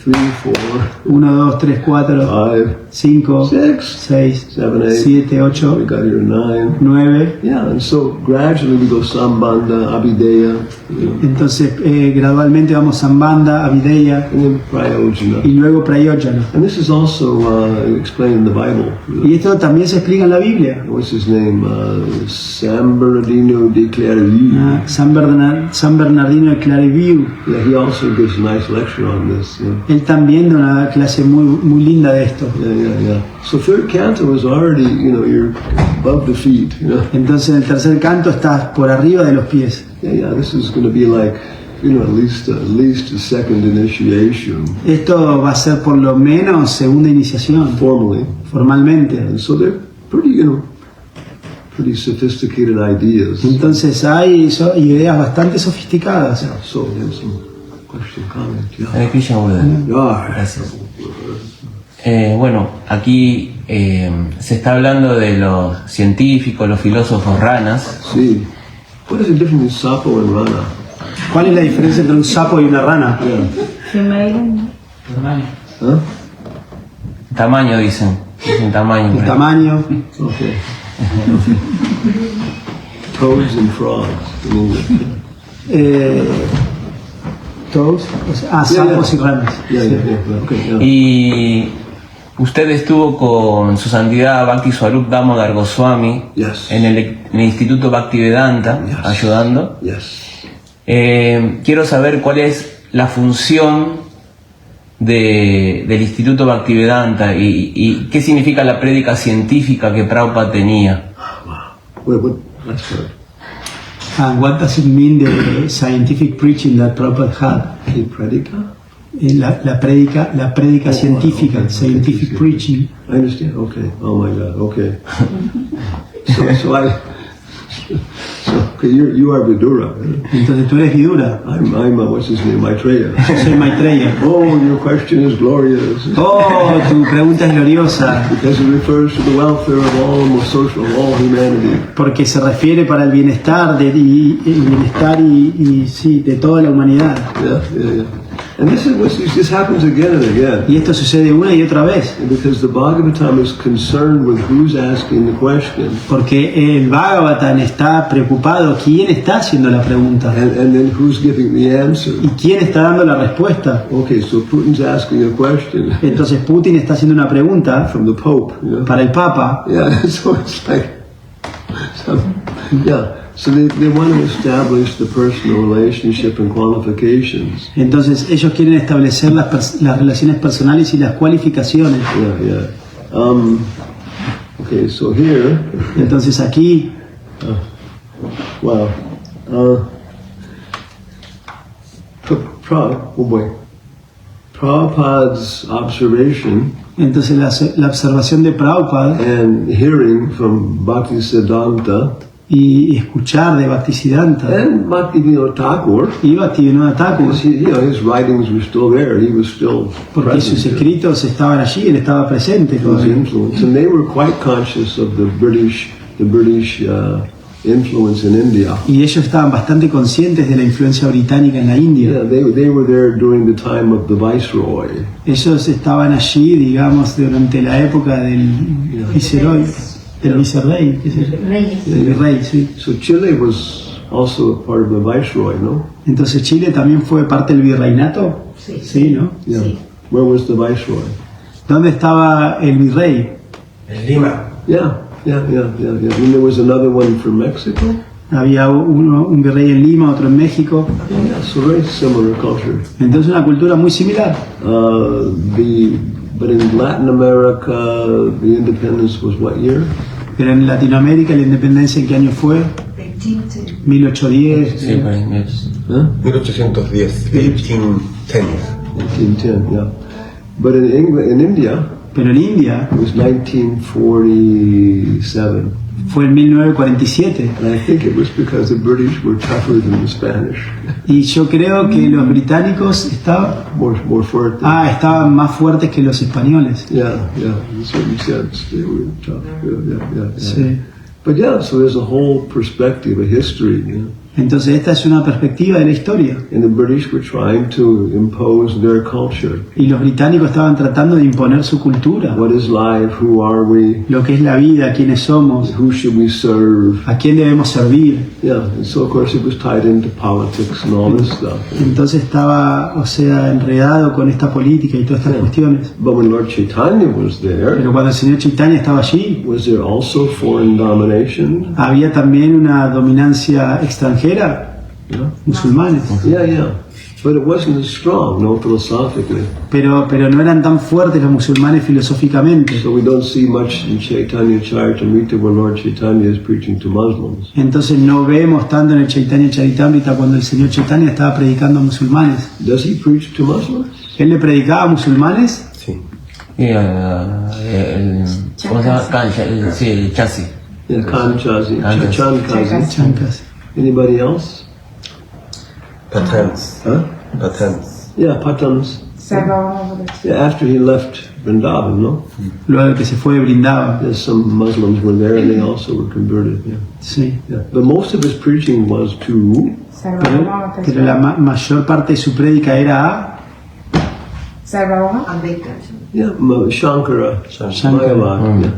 [SPEAKER 1] 3, 4,
[SPEAKER 3] 1, 2, 3, 4,
[SPEAKER 1] 5,
[SPEAKER 3] 5,
[SPEAKER 1] 6,
[SPEAKER 3] 6,
[SPEAKER 1] 7, 8.
[SPEAKER 3] 7,
[SPEAKER 1] We
[SPEAKER 3] 8,
[SPEAKER 1] got here 9.
[SPEAKER 3] 9.
[SPEAKER 1] Yeah, and so gradually we go Sambandha, Abhideya, you know,
[SPEAKER 3] Entonces gradualmente vamos a Zambanda, Avideya
[SPEAKER 1] and then Prayojana.
[SPEAKER 3] y luego Prayojana.
[SPEAKER 1] And this is also explained in the Bible. You know.
[SPEAKER 3] Y esto también se explica en la Biblia.
[SPEAKER 1] What's his name? San Bernardino de Clairvaux.
[SPEAKER 3] San Bernardino de Clairvaux.
[SPEAKER 1] Yeah, he also gives a nice lecture on this. You know.
[SPEAKER 3] Él también da una clase muy linda de esto.
[SPEAKER 1] Yeah. So third canto is already, you know, you're above the feet. You know.
[SPEAKER 3] Entonces en el tercer canto estás por arriba de los pies.
[SPEAKER 1] Yeah. This is going to be like, you know, at least a second initiation
[SPEAKER 3] Esto va a ser por lo menos segunda iniciación,
[SPEAKER 1] formally.
[SPEAKER 3] formalmente.
[SPEAKER 1] And so they're pretty, you know, pretty sophisticated ideas.
[SPEAKER 3] Entonces hay ideas bastante sofisticadas.
[SPEAKER 1] Yeah, so we have some question, comment. Yeah.
[SPEAKER 2] Hare Krishna, Buda.
[SPEAKER 1] Yeah.
[SPEAKER 2] Gracias. Bueno, aquí se está hablando de los científicos, los filósofos ranas.
[SPEAKER 1] See, what is the difference between Sapo and Rana?
[SPEAKER 3] ¿Cuál es la diferencia entre un sapo y una rana?
[SPEAKER 1] Huh?
[SPEAKER 2] Tamaño, dicen. Dicen tamaño.
[SPEAKER 3] El tamaño.
[SPEAKER 1] Okay. Toads and frogs in English.
[SPEAKER 3] Todos, sapos y ranas.
[SPEAKER 1] Yeah. Okay. Yeah.
[SPEAKER 2] Y usted estuvo con su santidad Bhakti Swarup Damodar Goswami
[SPEAKER 1] Yes.
[SPEAKER 2] en el Instituto Bhaktivedanta,
[SPEAKER 1] Yes.
[SPEAKER 2] ayudando.
[SPEAKER 1] Yes.
[SPEAKER 2] Quiero saber cuál es la función del Instituto Bhaktivedanta y qué significa la prédica científica que Prabhupada tenía.
[SPEAKER 1] Wait, what? That's right.
[SPEAKER 3] And what does it mean the scientific preaching that Prabhupada had?
[SPEAKER 1] Hey, Predika?
[SPEAKER 3] La prédica científica,
[SPEAKER 1] okay.
[SPEAKER 3] scientific
[SPEAKER 1] Okay.
[SPEAKER 3] preaching.
[SPEAKER 1] I understand. Okay. Oh my God. Okay. Okay, you are Vidura.
[SPEAKER 3] Entonces tú eres Vidura,
[SPEAKER 1] I'm what's his name? Maitreya.
[SPEAKER 3] yo soy Maitreya.
[SPEAKER 1] Oh, your question is glorious.
[SPEAKER 3] Oh, tu pregunta es gloriosa,
[SPEAKER 1] Because it refers to the welfare of all humanity.
[SPEAKER 3] porque se refiere para el bienestar y sí, de toda la humanidad.
[SPEAKER 1] Yeah. And this happens again and again.
[SPEAKER 3] Y esto sucede una y otra vez,
[SPEAKER 1] Because the Bhagavatam is concerned with who's asking the question.
[SPEAKER 3] porque el Bhagavatam está preocupado quién está haciendo la pregunta
[SPEAKER 1] And then who's giving the answer.
[SPEAKER 3] y quién está dando la respuesta.
[SPEAKER 1] Okay, so Putin's asking a question
[SPEAKER 3] Entonces Putin está haciendo una pregunta
[SPEAKER 1] from the Pope. You know?
[SPEAKER 3] para el Papa.
[SPEAKER 1] Yeah, so it's like, so they want to establish the personal relationship and qualifications.
[SPEAKER 3] Entonces ellos quieren establecer las relaciones personales y las cualificaciones.
[SPEAKER 1] Yeah. Okay, so here,
[SPEAKER 3] Entonces aquí,
[SPEAKER 1] wow. Prabhupada's observation
[SPEAKER 3] Entonces la observación de Prabhupada
[SPEAKER 1] and hearing from Bhaktisiddhanta
[SPEAKER 3] y escuchar de Bhaktisiddhanta
[SPEAKER 1] and Bhaktivinoda Thakur,
[SPEAKER 3] y Bhaktivinoda Thakur,
[SPEAKER 1] his writings were still there. He was still
[SPEAKER 3] porque sus
[SPEAKER 1] present.
[SPEAKER 3] escritos estaban allí, él estaba presente
[SPEAKER 1] His
[SPEAKER 3] todavía.
[SPEAKER 1] influence, and they were quite conscious of the British influence in India.
[SPEAKER 3] Y ellos estaban bastante conscientes de la influencia británica en la India.
[SPEAKER 1] Yeah, they were there during the time of the Viceroy.
[SPEAKER 3] Ellos estaban allí, digamos, durante la época del viceroy, del vicerrey, qué sé yo, del virrey, sí.
[SPEAKER 1] So Chile was also a part of the Viceroy, no?
[SPEAKER 3] Entonces Chile también fue parte del virreinato, sí, ¿no?
[SPEAKER 1] Yeah. Where was the Viceroy?
[SPEAKER 3] ¿Dónde estaba el virrey?
[SPEAKER 4] En Lima.
[SPEAKER 1] Yeah. And there was another one from Mexico.
[SPEAKER 3] Había un virrey en Lima, otro en México.
[SPEAKER 1] Yeah, so very similar culture.
[SPEAKER 3] Entonces una cultura muy similar.
[SPEAKER 1] But in Latin America, the independence was what year?
[SPEAKER 3] Pero en Latinoamérica la independencia, ¿en qué año fue? 1810.
[SPEAKER 2] Sí, por ahí,
[SPEAKER 1] Huh?
[SPEAKER 7] 1810, 1810.
[SPEAKER 1] 1810, yeah. But in England, in India,
[SPEAKER 3] Pero en India
[SPEAKER 1] it was 1947.
[SPEAKER 3] fue en 1947.
[SPEAKER 1] And I think it was because the British were tougher than the Spanish.
[SPEAKER 3] Y yo creo que los británicos estaban
[SPEAKER 1] More fuerte.
[SPEAKER 3] estaban más fuertes que los españoles.
[SPEAKER 1] Yeah, in a certain sense, they were tough. Yeah.
[SPEAKER 3] Sí.
[SPEAKER 1] But yeah, so there's a whole perspective, a history, you know.
[SPEAKER 3] Entonces esta es una perspectiva de la historia.
[SPEAKER 1] And the British were trying to impose their culture.
[SPEAKER 3] Y los británicos estaban tratando de imponer su cultura.
[SPEAKER 1] What is life? Who are we?
[SPEAKER 3] Lo que es la vida, quiénes somos,
[SPEAKER 1] Who should we serve?
[SPEAKER 3] a quién debemos servir.
[SPEAKER 1] Yeah, and so of course it was tied into politics and all this stuff.
[SPEAKER 3] Entonces estaba, enredado con esta política y todas estas cuestiones.
[SPEAKER 1] But when Lord Chaitanya was there,
[SPEAKER 3] Pero cuando el señor Chaitanya estaba allí,
[SPEAKER 1] was there also foreign domination?
[SPEAKER 3] había también una dominancia extranjera, musulmanes.
[SPEAKER 1] Yeah. But it wasn't as strong, no, philosophically.
[SPEAKER 3] Pero no eran tan fuertes los musulmanes filosóficamente.
[SPEAKER 1] So we don't see much in Chaitanya Charitamrita where Lord Chaitanya is preaching to Muslims.
[SPEAKER 3] Entonces no vemos tanto en el Chaitanya Charitamrita cuando el señor Chaitanya estaba predicando a musulmanes.
[SPEAKER 1] Does he preach to Muslims?
[SPEAKER 3] ¿Él le predicaba a musulmanes?
[SPEAKER 7] Sí.
[SPEAKER 2] Y ¿cómo se llama? Cancha, sí, el chasis.
[SPEAKER 1] Yeah, Kanchazi,
[SPEAKER 2] Kanchazi.
[SPEAKER 1] Chankazi.
[SPEAKER 3] Chancas.
[SPEAKER 1] Anybody else?
[SPEAKER 7] Patents.
[SPEAKER 1] Huh?
[SPEAKER 7] Patents.
[SPEAKER 1] Yeah, Patams.
[SPEAKER 5] Sarvabhauma.
[SPEAKER 1] Yeah, after he left Vrindavan, no?
[SPEAKER 3] Luego de que se fue de Brindavan.
[SPEAKER 1] There's some Muslims were there and they also were converted. Yeah.
[SPEAKER 3] Sí.
[SPEAKER 1] But most of his preaching was to
[SPEAKER 3] Pero la mayor parte de su prédica era a
[SPEAKER 5] Sarvabhauma.
[SPEAKER 1] Shankara,
[SPEAKER 3] Shankara.
[SPEAKER 1] Mayavad, yeah.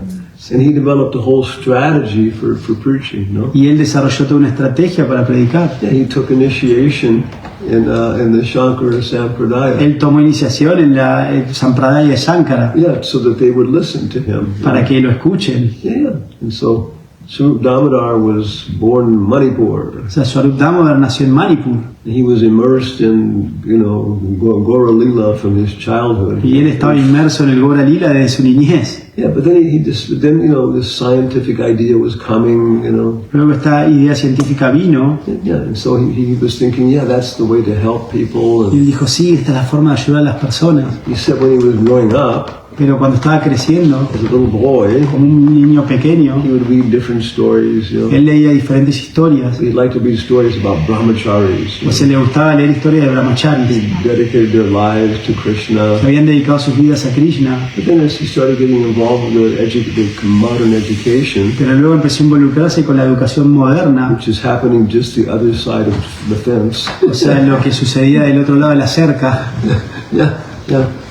[SPEAKER 1] And he developed a whole strategy for preaching, no?
[SPEAKER 3] y él desarrolló toda una estrategia para predicar.
[SPEAKER 1] Yeah, he took initiation in the Shankara Sampradaya.
[SPEAKER 3] Él tomó iniciación en la Sampradaya de Shankara
[SPEAKER 1] Yeah, so that they would listen to him.
[SPEAKER 3] para que lo escuchen.
[SPEAKER 1] Yeah, and so Swarup Damodar was born in Manipur.
[SPEAKER 3] O sea, Swarup Damodar nació en Manipur
[SPEAKER 1] He was immersed in, Gora Lila from his childhood.
[SPEAKER 3] y él estaba inmerso en el Gora Lila desde su niñez.
[SPEAKER 1] Yeah, but then this scientific idea was coming,
[SPEAKER 3] Luego esta idea científica vino
[SPEAKER 1] Yeah, and so he was thinking, yeah, that's the way to help people.
[SPEAKER 3] y él
[SPEAKER 1] And
[SPEAKER 3] dijo, sí, esta es la forma de ayudar a las personas.
[SPEAKER 1] he said when he was growing up,
[SPEAKER 3] Pero cuando estaba creciendo,
[SPEAKER 1] as a little boy,
[SPEAKER 3] como un niño pequeño,
[SPEAKER 1] he would read different stories,
[SPEAKER 3] él leía diferentes historias.
[SPEAKER 1] He'd like to read stories about brahmacharis,
[SPEAKER 3] O sea, le gustaba leer historias de brahmacharis
[SPEAKER 1] who dedicated their lives to Krishna.
[SPEAKER 3] que habían dedicado sus vidas a Krishna.
[SPEAKER 1] But then as he started getting involved with the modern education,
[SPEAKER 3] Pero luego empezó a involucrarse con la educación moderna,
[SPEAKER 1] which is happening just the other side of the fence.
[SPEAKER 3] o sea, lo que sucedía del otro lado de la cerca.
[SPEAKER 1] Yeah.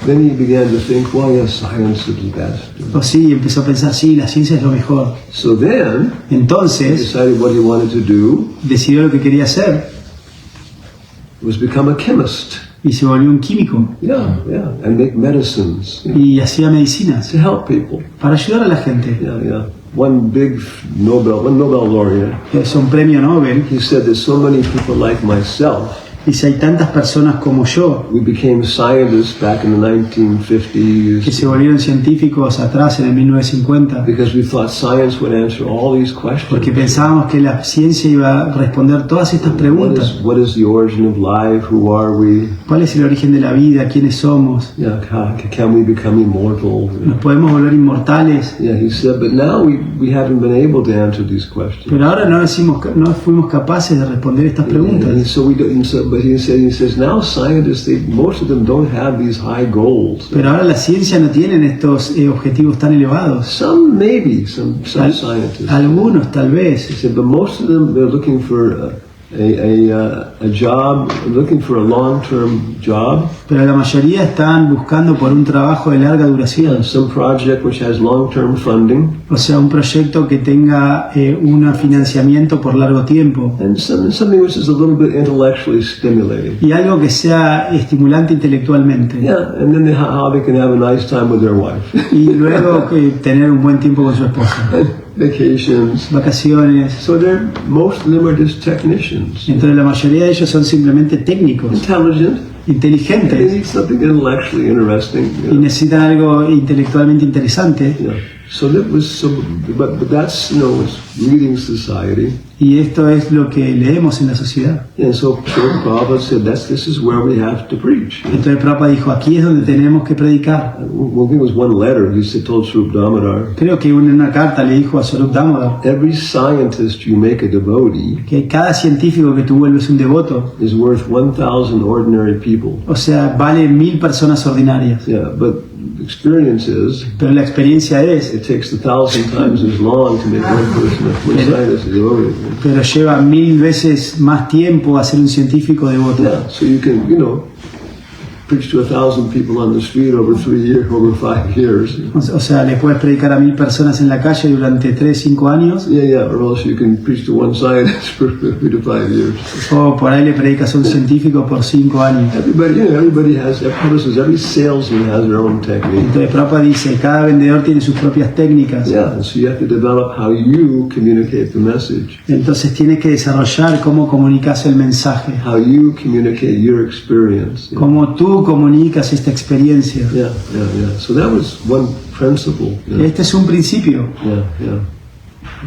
[SPEAKER 1] Then he began to think, well, yes, science is the best.
[SPEAKER 3] O sí, empezó a pensar, sí, la ciencia es lo mejor.
[SPEAKER 1] So then he
[SPEAKER 3] Entonces,
[SPEAKER 1] decided what he wanted to do
[SPEAKER 3] decidió lo que quería hacer
[SPEAKER 1] was become a chemist.
[SPEAKER 3] y se volvió un químico
[SPEAKER 1] Yeah, and make medicines
[SPEAKER 3] y hacía medicinas
[SPEAKER 1] to help people.
[SPEAKER 3] para ayudar a la gente.
[SPEAKER 1] Yeah. One Nobel laureate,
[SPEAKER 3] Es un premio Nobel.
[SPEAKER 1] he said there's so many people like myself
[SPEAKER 3] Dice, hay tantas personas como yo
[SPEAKER 1] We became scientists back in the 1950s
[SPEAKER 3] que se volvieron científicos atrás en el 1950
[SPEAKER 1] because we thought science would answer all these questions.
[SPEAKER 3] porque pensábamos que la ciencia iba a responder todas estas preguntas.
[SPEAKER 1] What is the origin of life? Who are we?
[SPEAKER 3] ¿Cuál es el origen de la vida? ¿Quiénes somos?
[SPEAKER 1] Yeah, can we become immortal?
[SPEAKER 3] ¿Nos podemos volver inmortales?
[SPEAKER 1] Yeah, he said, but now we haven't been able to answer these questions.
[SPEAKER 3] Pero ahora no fuimos capaces de responder estas
[SPEAKER 1] And
[SPEAKER 3] preguntas.
[SPEAKER 1] so we don't, but he says now scientists, most of them don't have these high goals.
[SPEAKER 3] Pero ahora la ciencia no tienen estos objetivos tan elevados.
[SPEAKER 1] Some maybe, some scientists.
[SPEAKER 3] Algunos tal
[SPEAKER 1] He
[SPEAKER 3] vez,
[SPEAKER 1] said, but most of them, they're looking for a job, looking for a long-term job,
[SPEAKER 3] pero la mayoría están buscando por un trabajo de larga duración.
[SPEAKER 1] some project which has long-term funding,
[SPEAKER 3] O sea, un proyecto que tenga un financiamiento por largo tiempo.
[SPEAKER 1] and something which is a little bit intellectually stimulating.
[SPEAKER 3] Y algo que sea estimulante intelectualmente.
[SPEAKER 1] Yeah, and then how they can have a nice time with their wife.
[SPEAKER 3] Y luego tener un buen tiempo con su esposa.
[SPEAKER 1] Vacations.
[SPEAKER 3] Vacaciones.
[SPEAKER 1] So most of them are just technicians.
[SPEAKER 3] Entonces la mayoría de ellos son simplemente técnicos,
[SPEAKER 1] Intelligent. They
[SPEAKER 3] inteligentes.
[SPEAKER 1] need something intellectually interesting.
[SPEAKER 3] Y necesitan algo intelectualmente interesante.
[SPEAKER 1] Yeah. So that was but that's it's reading society.
[SPEAKER 3] Y esto es lo que leemos en la sociedad.
[SPEAKER 1] And so Prabhupada said this is where we have to preach.
[SPEAKER 3] Entonces Prabhupada dijo, aquí es donde tenemos que predicar.
[SPEAKER 1] Well, there was one letter he told Swarup Damodar,
[SPEAKER 3] Creo que en una carta le dijo a Swarup Damodar
[SPEAKER 1] every scientist you make a devotee
[SPEAKER 3] que cada científico que tú vuelves un devoto,
[SPEAKER 1] is worth 1,000 ordinary people.
[SPEAKER 3] o sea, vale 1000 personas ordinarias.
[SPEAKER 1] Yeah, but the experience is
[SPEAKER 3] Pero la experiencia es,
[SPEAKER 1] it takes 1,000 times as long to make one scientist a devotee.
[SPEAKER 3] pero lleva 1000 veces más tiempo a ser un científico devoto.
[SPEAKER 1] Yeah, so you can, preach to 1,000 people on the street over 5 years.
[SPEAKER 3] O sea, le puedes predicar a 1000 personas en la calle durante 3, 5 años,
[SPEAKER 1] Yeah, or else you can preach to one scientist for 3 to 5 years.
[SPEAKER 3] o por ahí le predicas a un científico por 5 años.
[SPEAKER 1] Everybody has, every salesman has their own technique.
[SPEAKER 3] Entonces Prabhupada dice, cada vendedor tiene sus propias técnicas.
[SPEAKER 1] Yeah, and so you have to develop how you communicate the message,
[SPEAKER 3] Entonces tienes que desarrollar cómo comunicas el mensaje,
[SPEAKER 1] how you communicate your experience. Yeah,
[SPEAKER 3] cómo tú comunicas esta experiencia.
[SPEAKER 1] yeah. So that was one principle.
[SPEAKER 3] Este es un principio.
[SPEAKER 1] Yeah.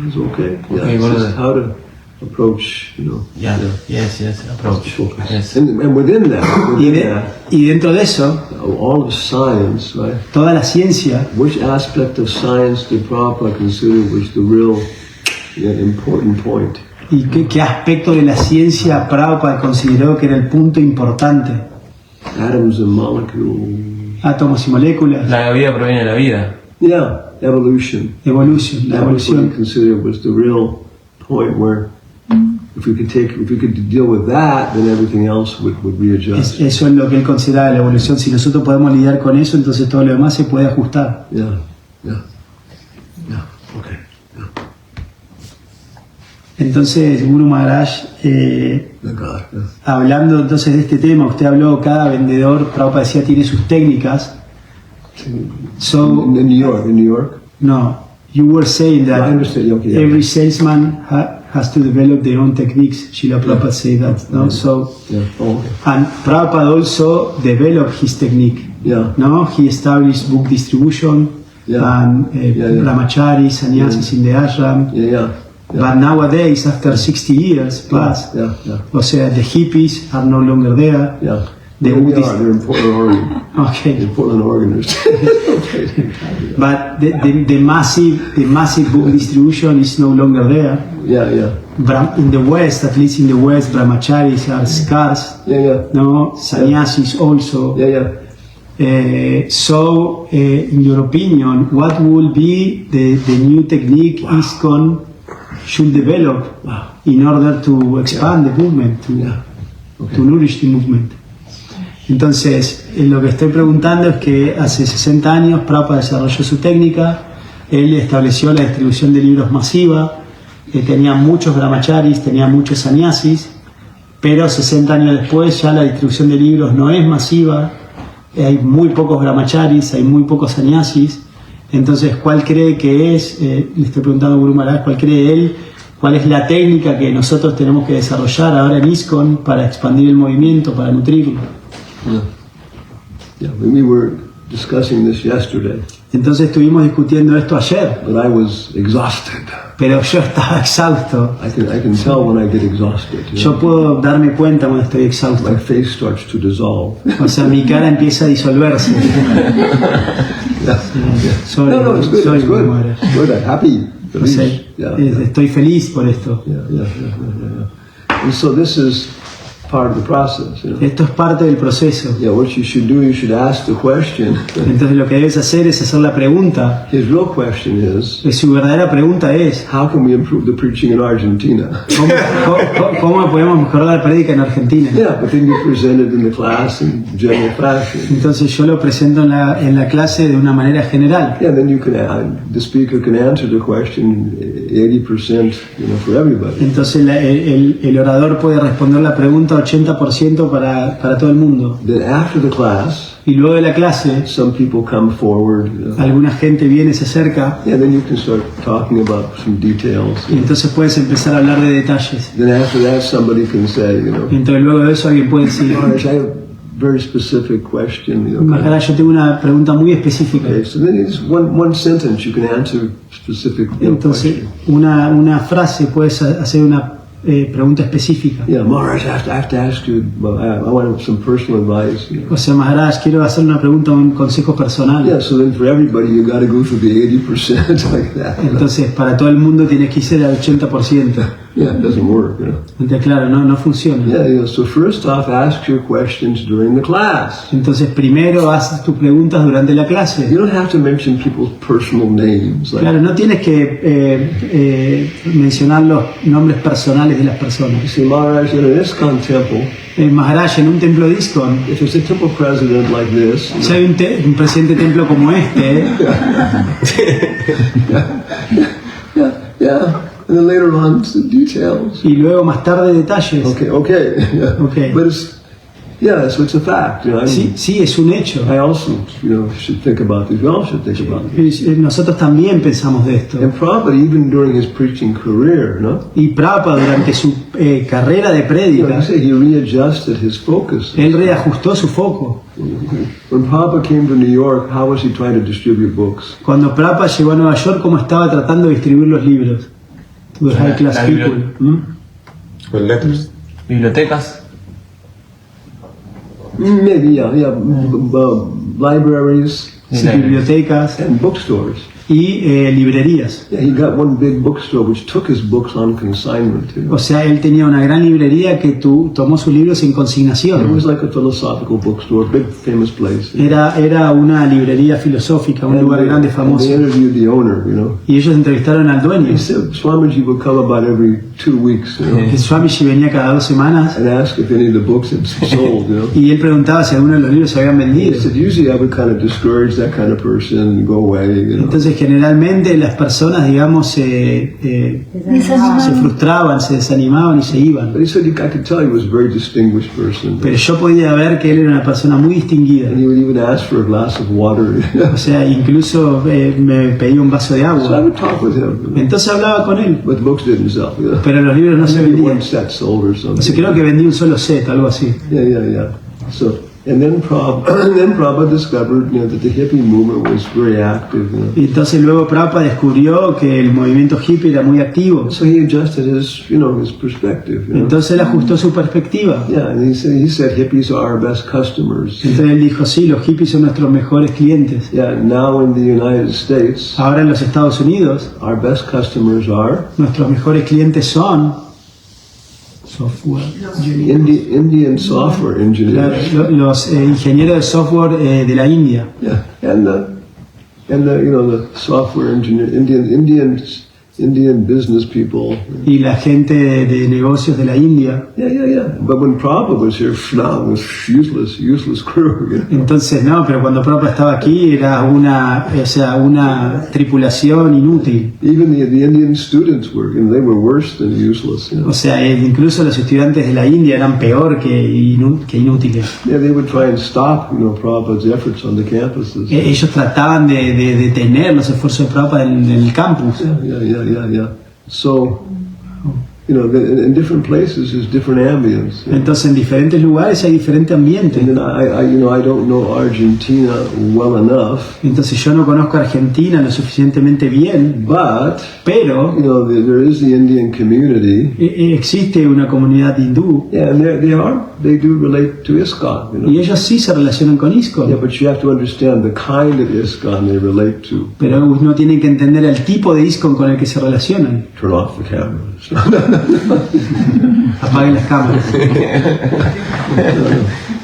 [SPEAKER 1] It's okay. Yeah,
[SPEAKER 2] Okay,
[SPEAKER 1] it's
[SPEAKER 2] what
[SPEAKER 1] just
[SPEAKER 2] is it?
[SPEAKER 1] how to approach,
[SPEAKER 2] Yeah, yes, approach.
[SPEAKER 1] focus.
[SPEAKER 2] Yes.
[SPEAKER 1] And within that,
[SPEAKER 3] Y dentro de eso,
[SPEAKER 1] all of science, right?
[SPEAKER 3] toda la ciencia,
[SPEAKER 1] Which aspect of science did Prabhupada consider was the real important point?
[SPEAKER 3] y qué aspecto de la ciencia Prabhupada consideró que era el punto importante.
[SPEAKER 1] Atoms and molecules.
[SPEAKER 3] Átomos y moléculas,
[SPEAKER 2] La vida proviene de la vida.
[SPEAKER 1] Yeah, evolution.
[SPEAKER 3] la
[SPEAKER 1] That was what he
[SPEAKER 3] evolución.
[SPEAKER 1] considered was the real point where if we could deal with that, then everything else would readjust.
[SPEAKER 3] Eso es lo que él consideraba la evolución. Si nosotros podemos lidiar con eso, entonces todo lo demás se puede ajustar.
[SPEAKER 1] Yeah. Okay.
[SPEAKER 3] Entonces, Guru Maharaj,
[SPEAKER 1] God. Yeah.
[SPEAKER 3] hablando entonces de este tema, usted habló, cada vendedor, Prabhupada decía, tiene sus técnicas. So,
[SPEAKER 1] In New York.
[SPEAKER 3] no, you were saying that
[SPEAKER 1] I understand. Okay. Yeah.
[SPEAKER 3] every salesman has to develop their own techniques. Srila Prabhupada said that, no? So,
[SPEAKER 1] Yeah. Oh, okay.
[SPEAKER 3] and Prabhupada also developed his technique.
[SPEAKER 1] Yeah.
[SPEAKER 3] No, he established book distribution
[SPEAKER 1] Yeah.
[SPEAKER 3] and brahmacharis, sannyasis in the ashram.
[SPEAKER 1] Yeah.
[SPEAKER 3] But nowadays, after 60 years plus,
[SPEAKER 1] Yeah.
[SPEAKER 3] o sea, the hippies are no longer there.
[SPEAKER 1] Yeah.
[SPEAKER 3] The
[SPEAKER 1] They
[SPEAKER 3] Buddhist-
[SPEAKER 1] are. They're in Portland, Oregon.
[SPEAKER 3] Okay,
[SPEAKER 1] In Portland, Oregon.
[SPEAKER 3] but the massive book distribution is no longer there.
[SPEAKER 1] Yeah.
[SPEAKER 3] In the West, at least in the West, brahmacharis are scarce.
[SPEAKER 1] Yeah.
[SPEAKER 3] No, sannyasis also.
[SPEAKER 1] Yeah.
[SPEAKER 3] So, in your opinion, what will be the new technique ISKCON should develop in order to expand the movement, to nourish the movement? Entonces, lo que estoy preguntando es que hace 60 años Prabhupada desarrolló su técnica, él estableció la distribución de libros masiva, tenía muchos brahmacharis, tenía muchos sannyasis, pero 60 años después ya la distribución de libros no es masiva, hay muy pocos brahmacharis, hay muy pocos sannyasis. Entonces, ¿cuál cree que es, le estoy preguntando a Guru Maharaj, cuál cree él cuál es la técnica que nosotros tenemos que desarrollar ahora en ISKCON para expandir el movimiento, para nutrirlo.
[SPEAKER 1] Yeah, we were discussing this yesterday,
[SPEAKER 3] Entonces estuvimos discutiendo esto ayer,
[SPEAKER 1] but I was exhausted.
[SPEAKER 3] pero yo estaba exhausto.
[SPEAKER 1] I can tell when I get exhausted. You
[SPEAKER 3] Yo
[SPEAKER 1] know?
[SPEAKER 3] puedo darme cuenta cuando estoy exhausto.
[SPEAKER 1] My face starts to dissolve.
[SPEAKER 3] O sea, mi cara empieza a disolverse. Soy,
[SPEAKER 1] No, it's good.
[SPEAKER 3] soy
[SPEAKER 1] It's good.
[SPEAKER 3] Maharaj.
[SPEAKER 1] Good. I'm happy.
[SPEAKER 3] O sea,
[SPEAKER 1] Feliz. Yeah.
[SPEAKER 3] estoy feliz por esto.
[SPEAKER 1] Yeah. And so this is part of the process. You know?
[SPEAKER 3] Esto es parte del proceso.
[SPEAKER 1] Yeah. What you should do, you should ask the question.
[SPEAKER 3] Entonces lo que debes hacer es hacer la pregunta.
[SPEAKER 1] His real question is,
[SPEAKER 3] Su verdadera pregunta es,
[SPEAKER 1] how can we improve the preaching in Argentina?
[SPEAKER 3] ¿cómo podemos mejorar la prédica en Argentina?
[SPEAKER 1] Yeah, but then you present it in the class in general fashion.
[SPEAKER 3] Entonces yo lo presento en la clase de una manera general.
[SPEAKER 1] Yeah, then you can the speaker can answer the question 80%, for everybody.
[SPEAKER 3] Entonces el orador puede responder la pregunta 80% para todo el mundo.
[SPEAKER 1] Then after the class,
[SPEAKER 3] Y luego de la clase,
[SPEAKER 1] some people come forward.
[SPEAKER 3] alguna gente viene, se acerca,
[SPEAKER 1] Yeah, then you can start talking about some details.
[SPEAKER 3] y entonces puedes empezar a hablar de detalles.
[SPEAKER 1] Then after that, somebody can say,
[SPEAKER 3] Y entonces luego de eso alguien puede decir,
[SPEAKER 1] Maharaj, I have a very specific question.
[SPEAKER 3] Maharaj, yo tengo una pregunta muy específica.
[SPEAKER 1] Okay, so then it's one sentence you can answer specific
[SPEAKER 3] Entonces,
[SPEAKER 1] question.
[SPEAKER 3] una frase, puedes hacer una pregunta específica.
[SPEAKER 1] Yeah, Maharaj, I have to ask you. I want some personal advice.
[SPEAKER 3] O sea, Maharaj, quiero hacer una pregunta, un consejo personal.
[SPEAKER 1] Yeah, so then for everybody, you got to go through the 80% like that.
[SPEAKER 3] Entonces, para todo el mundo tienes que ir al 80%.
[SPEAKER 1] Yeah, it doesn't work.
[SPEAKER 3] Entonces, claro, no funciona.
[SPEAKER 1] Yeah. So first off, ask your questions during the class.
[SPEAKER 3] Entonces, primero haz tus preguntas durante la clase.
[SPEAKER 1] You don't have to mention people's personal names. Like,
[SPEAKER 3] Claro, no tienes que mencionar los nombres personales de las
[SPEAKER 1] you
[SPEAKER 3] personas.
[SPEAKER 1] see, Maharaj, in an ISKCON temple,
[SPEAKER 3] Maharaj, en un templo de ISKCON,
[SPEAKER 1] if there's a temple president like this,
[SPEAKER 3] si hay un presidente de templo como este,
[SPEAKER 1] yeah, and then later on, some details.
[SPEAKER 3] y luego más tarde detalles.
[SPEAKER 1] Okay. Yeah.
[SPEAKER 3] Okay.
[SPEAKER 1] But so it's a fact. I mean,
[SPEAKER 3] Sí, es un hecho.
[SPEAKER 1] I also, should think about this. We all should think about this.
[SPEAKER 3] Nosotros también pensamos de esto.
[SPEAKER 1] And Prabhupada, even during his preaching career,
[SPEAKER 3] Y Prabhupada durante su carrera de
[SPEAKER 1] he
[SPEAKER 3] prédica,
[SPEAKER 1] said he readjusted his focus.
[SPEAKER 3] él reajustó su foco.
[SPEAKER 1] When Prabhupada came to New York, how was he trying to distribute books?
[SPEAKER 3] Cuando Prabhupada llegó a Nueva York, ¿cómo estaba tratando de distribuir los libros? To the high class
[SPEAKER 2] La
[SPEAKER 3] people.
[SPEAKER 7] With letters.
[SPEAKER 2] Bibliotecas.
[SPEAKER 1] Maybe, libraries
[SPEAKER 3] Sí, bibliotecas
[SPEAKER 1] and bookstores.
[SPEAKER 3] y librerías.
[SPEAKER 1] Yeah, he got one big bookstore which took his books on consignment.
[SPEAKER 3] O sea, él tenía una gran librería que tomó sus libros en
[SPEAKER 1] It
[SPEAKER 3] consignación.
[SPEAKER 1] was like a philosophical bookstore, big famous place.
[SPEAKER 3] Era una librería filosófica, un lugar grande,
[SPEAKER 1] And
[SPEAKER 3] famoso.
[SPEAKER 1] they interviewed the owner,
[SPEAKER 3] Y ellos entrevistaron al dueño.
[SPEAKER 1] He said Swamiji would come about every 2 weeks,
[SPEAKER 3] El Swamiji venía cada 2 semanas
[SPEAKER 1] and ask if any of the books had sold,
[SPEAKER 3] y él preguntaba si alguno de los libros se habían
[SPEAKER 1] He
[SPEAKER 3] vendido.
[SPEAKER 1] said, usually I would kind of discourage that kind of person and go away,
[SPEAKER 3] Entonces, generalmente las personas, digamos, se frustraban, se desanimaban y se iban.
[SPEAKER 1] But he said, I could tell he was a very distinguished person.
[SPEAKER 3] Pero yo podía ver que él era una persona muy distinguida.
[SPEAKER 1] And he would even ask for a glass of water.
[SPEAKER 3] O sea, incluso me pedía un vaso de
[SPEAKER 1] So I
[SPEAKER 3] agua.
[SPEAKER 1] would talk with him.
[SPEAKER 3] Entonces hablaba con él,
[SPEAKER 1] But the books didn't sell.
[SPEAKER 3] pero los libros no se
[SPEAKER 1] Maybe
[SPEAKER 3] vendían.
[SPEAKER 1] one set sold or something.
[SPEAKER 3] O sea, creo que vendí un solo set, algo así.
[SPEAKER 1] Yeah. So, and then Prabhupada discovered, that the hippie movement was very active.
[SPEAKER 3] Y entonces luego Prabhupada descubrió que el movimiento hippie era muy activo.
[SPEAKER 1] So he adjusted his perspective.
[SPEAKER 3] Entonces él ajustó su perspectiva.
[SPEAKER 1] Yeah, and he said hippies are our best customers.
[SPEAKER 3] Entonces él dijo, sí, los hippies son nuestros mejores clientes.
[SPEAKER 1] Yeah, now in the United States,
[SPEAKER 3] Ahora en los Estados Unidos,
[SPEAKER 1] our best customers are
[SPEAKER 3] nuestros mejores clientes son software
[SPEAKER 1] Indian software engineers.
[SPEAKER 3] los ingenieros de software de la India.
[SPEAKER 1] Yeah, and the software engineer, Indian business people.
[SPEAKER 3] Y la gente de negocios de la India.
[SPEAKER 1] Yeah. But when Prabhupada was here, it was useless crew.
[SPEAKER 3] Entonces, no, pero cuando Prabhupada estaba aquí era una tripulación inútil.
[SPEAKER 1] Even the Indian students they were worse than useless.
[SPEAKER 3] O sea, incluso los estudiantes de la India eran peor que inútiles.
[SPEAKER 1] Yeah, they would try and stop, Prabhupada's efforts on the campuses.
[SPEAKER 3] Ellos trataban de detener los esfuerzos de Prabhupada en el campus.
[SPEAKER 1] Yeah. So in different places there's different ambience.
[SPEAKER 3] Entonces en diferentes lugares hay diferente ambiente.
[SPEAKER 1] And then I don't know Argentina well enough,
[SPEAKER 3] Entonces yo no conozco Argentina lo suficientemente bien,
[SPEAKER 1] but
[SPEAKER 3] pero
[SPEAKER 1] there is the Indian community.
[SPEAKER 3] existe una comunidad hindú
[SPEAKER 1] Yeah, and they do relate to ISKCON.
[SPEAKER 3] y ellos sí se relacionan con
[SPEAKER 1] Yeah,
[SPEAKER 3] ISKCON,
[SPEAKER 1] but you have to understand the kind of ISKCON they relate to.
[SPEAKER 3] pero uno tiene que entender el tipo de ISKCON con el que se relacionan.
[SPEAKER 1] Turn off the cameras.
[SPEAKER 3] Apaguen las cámaras.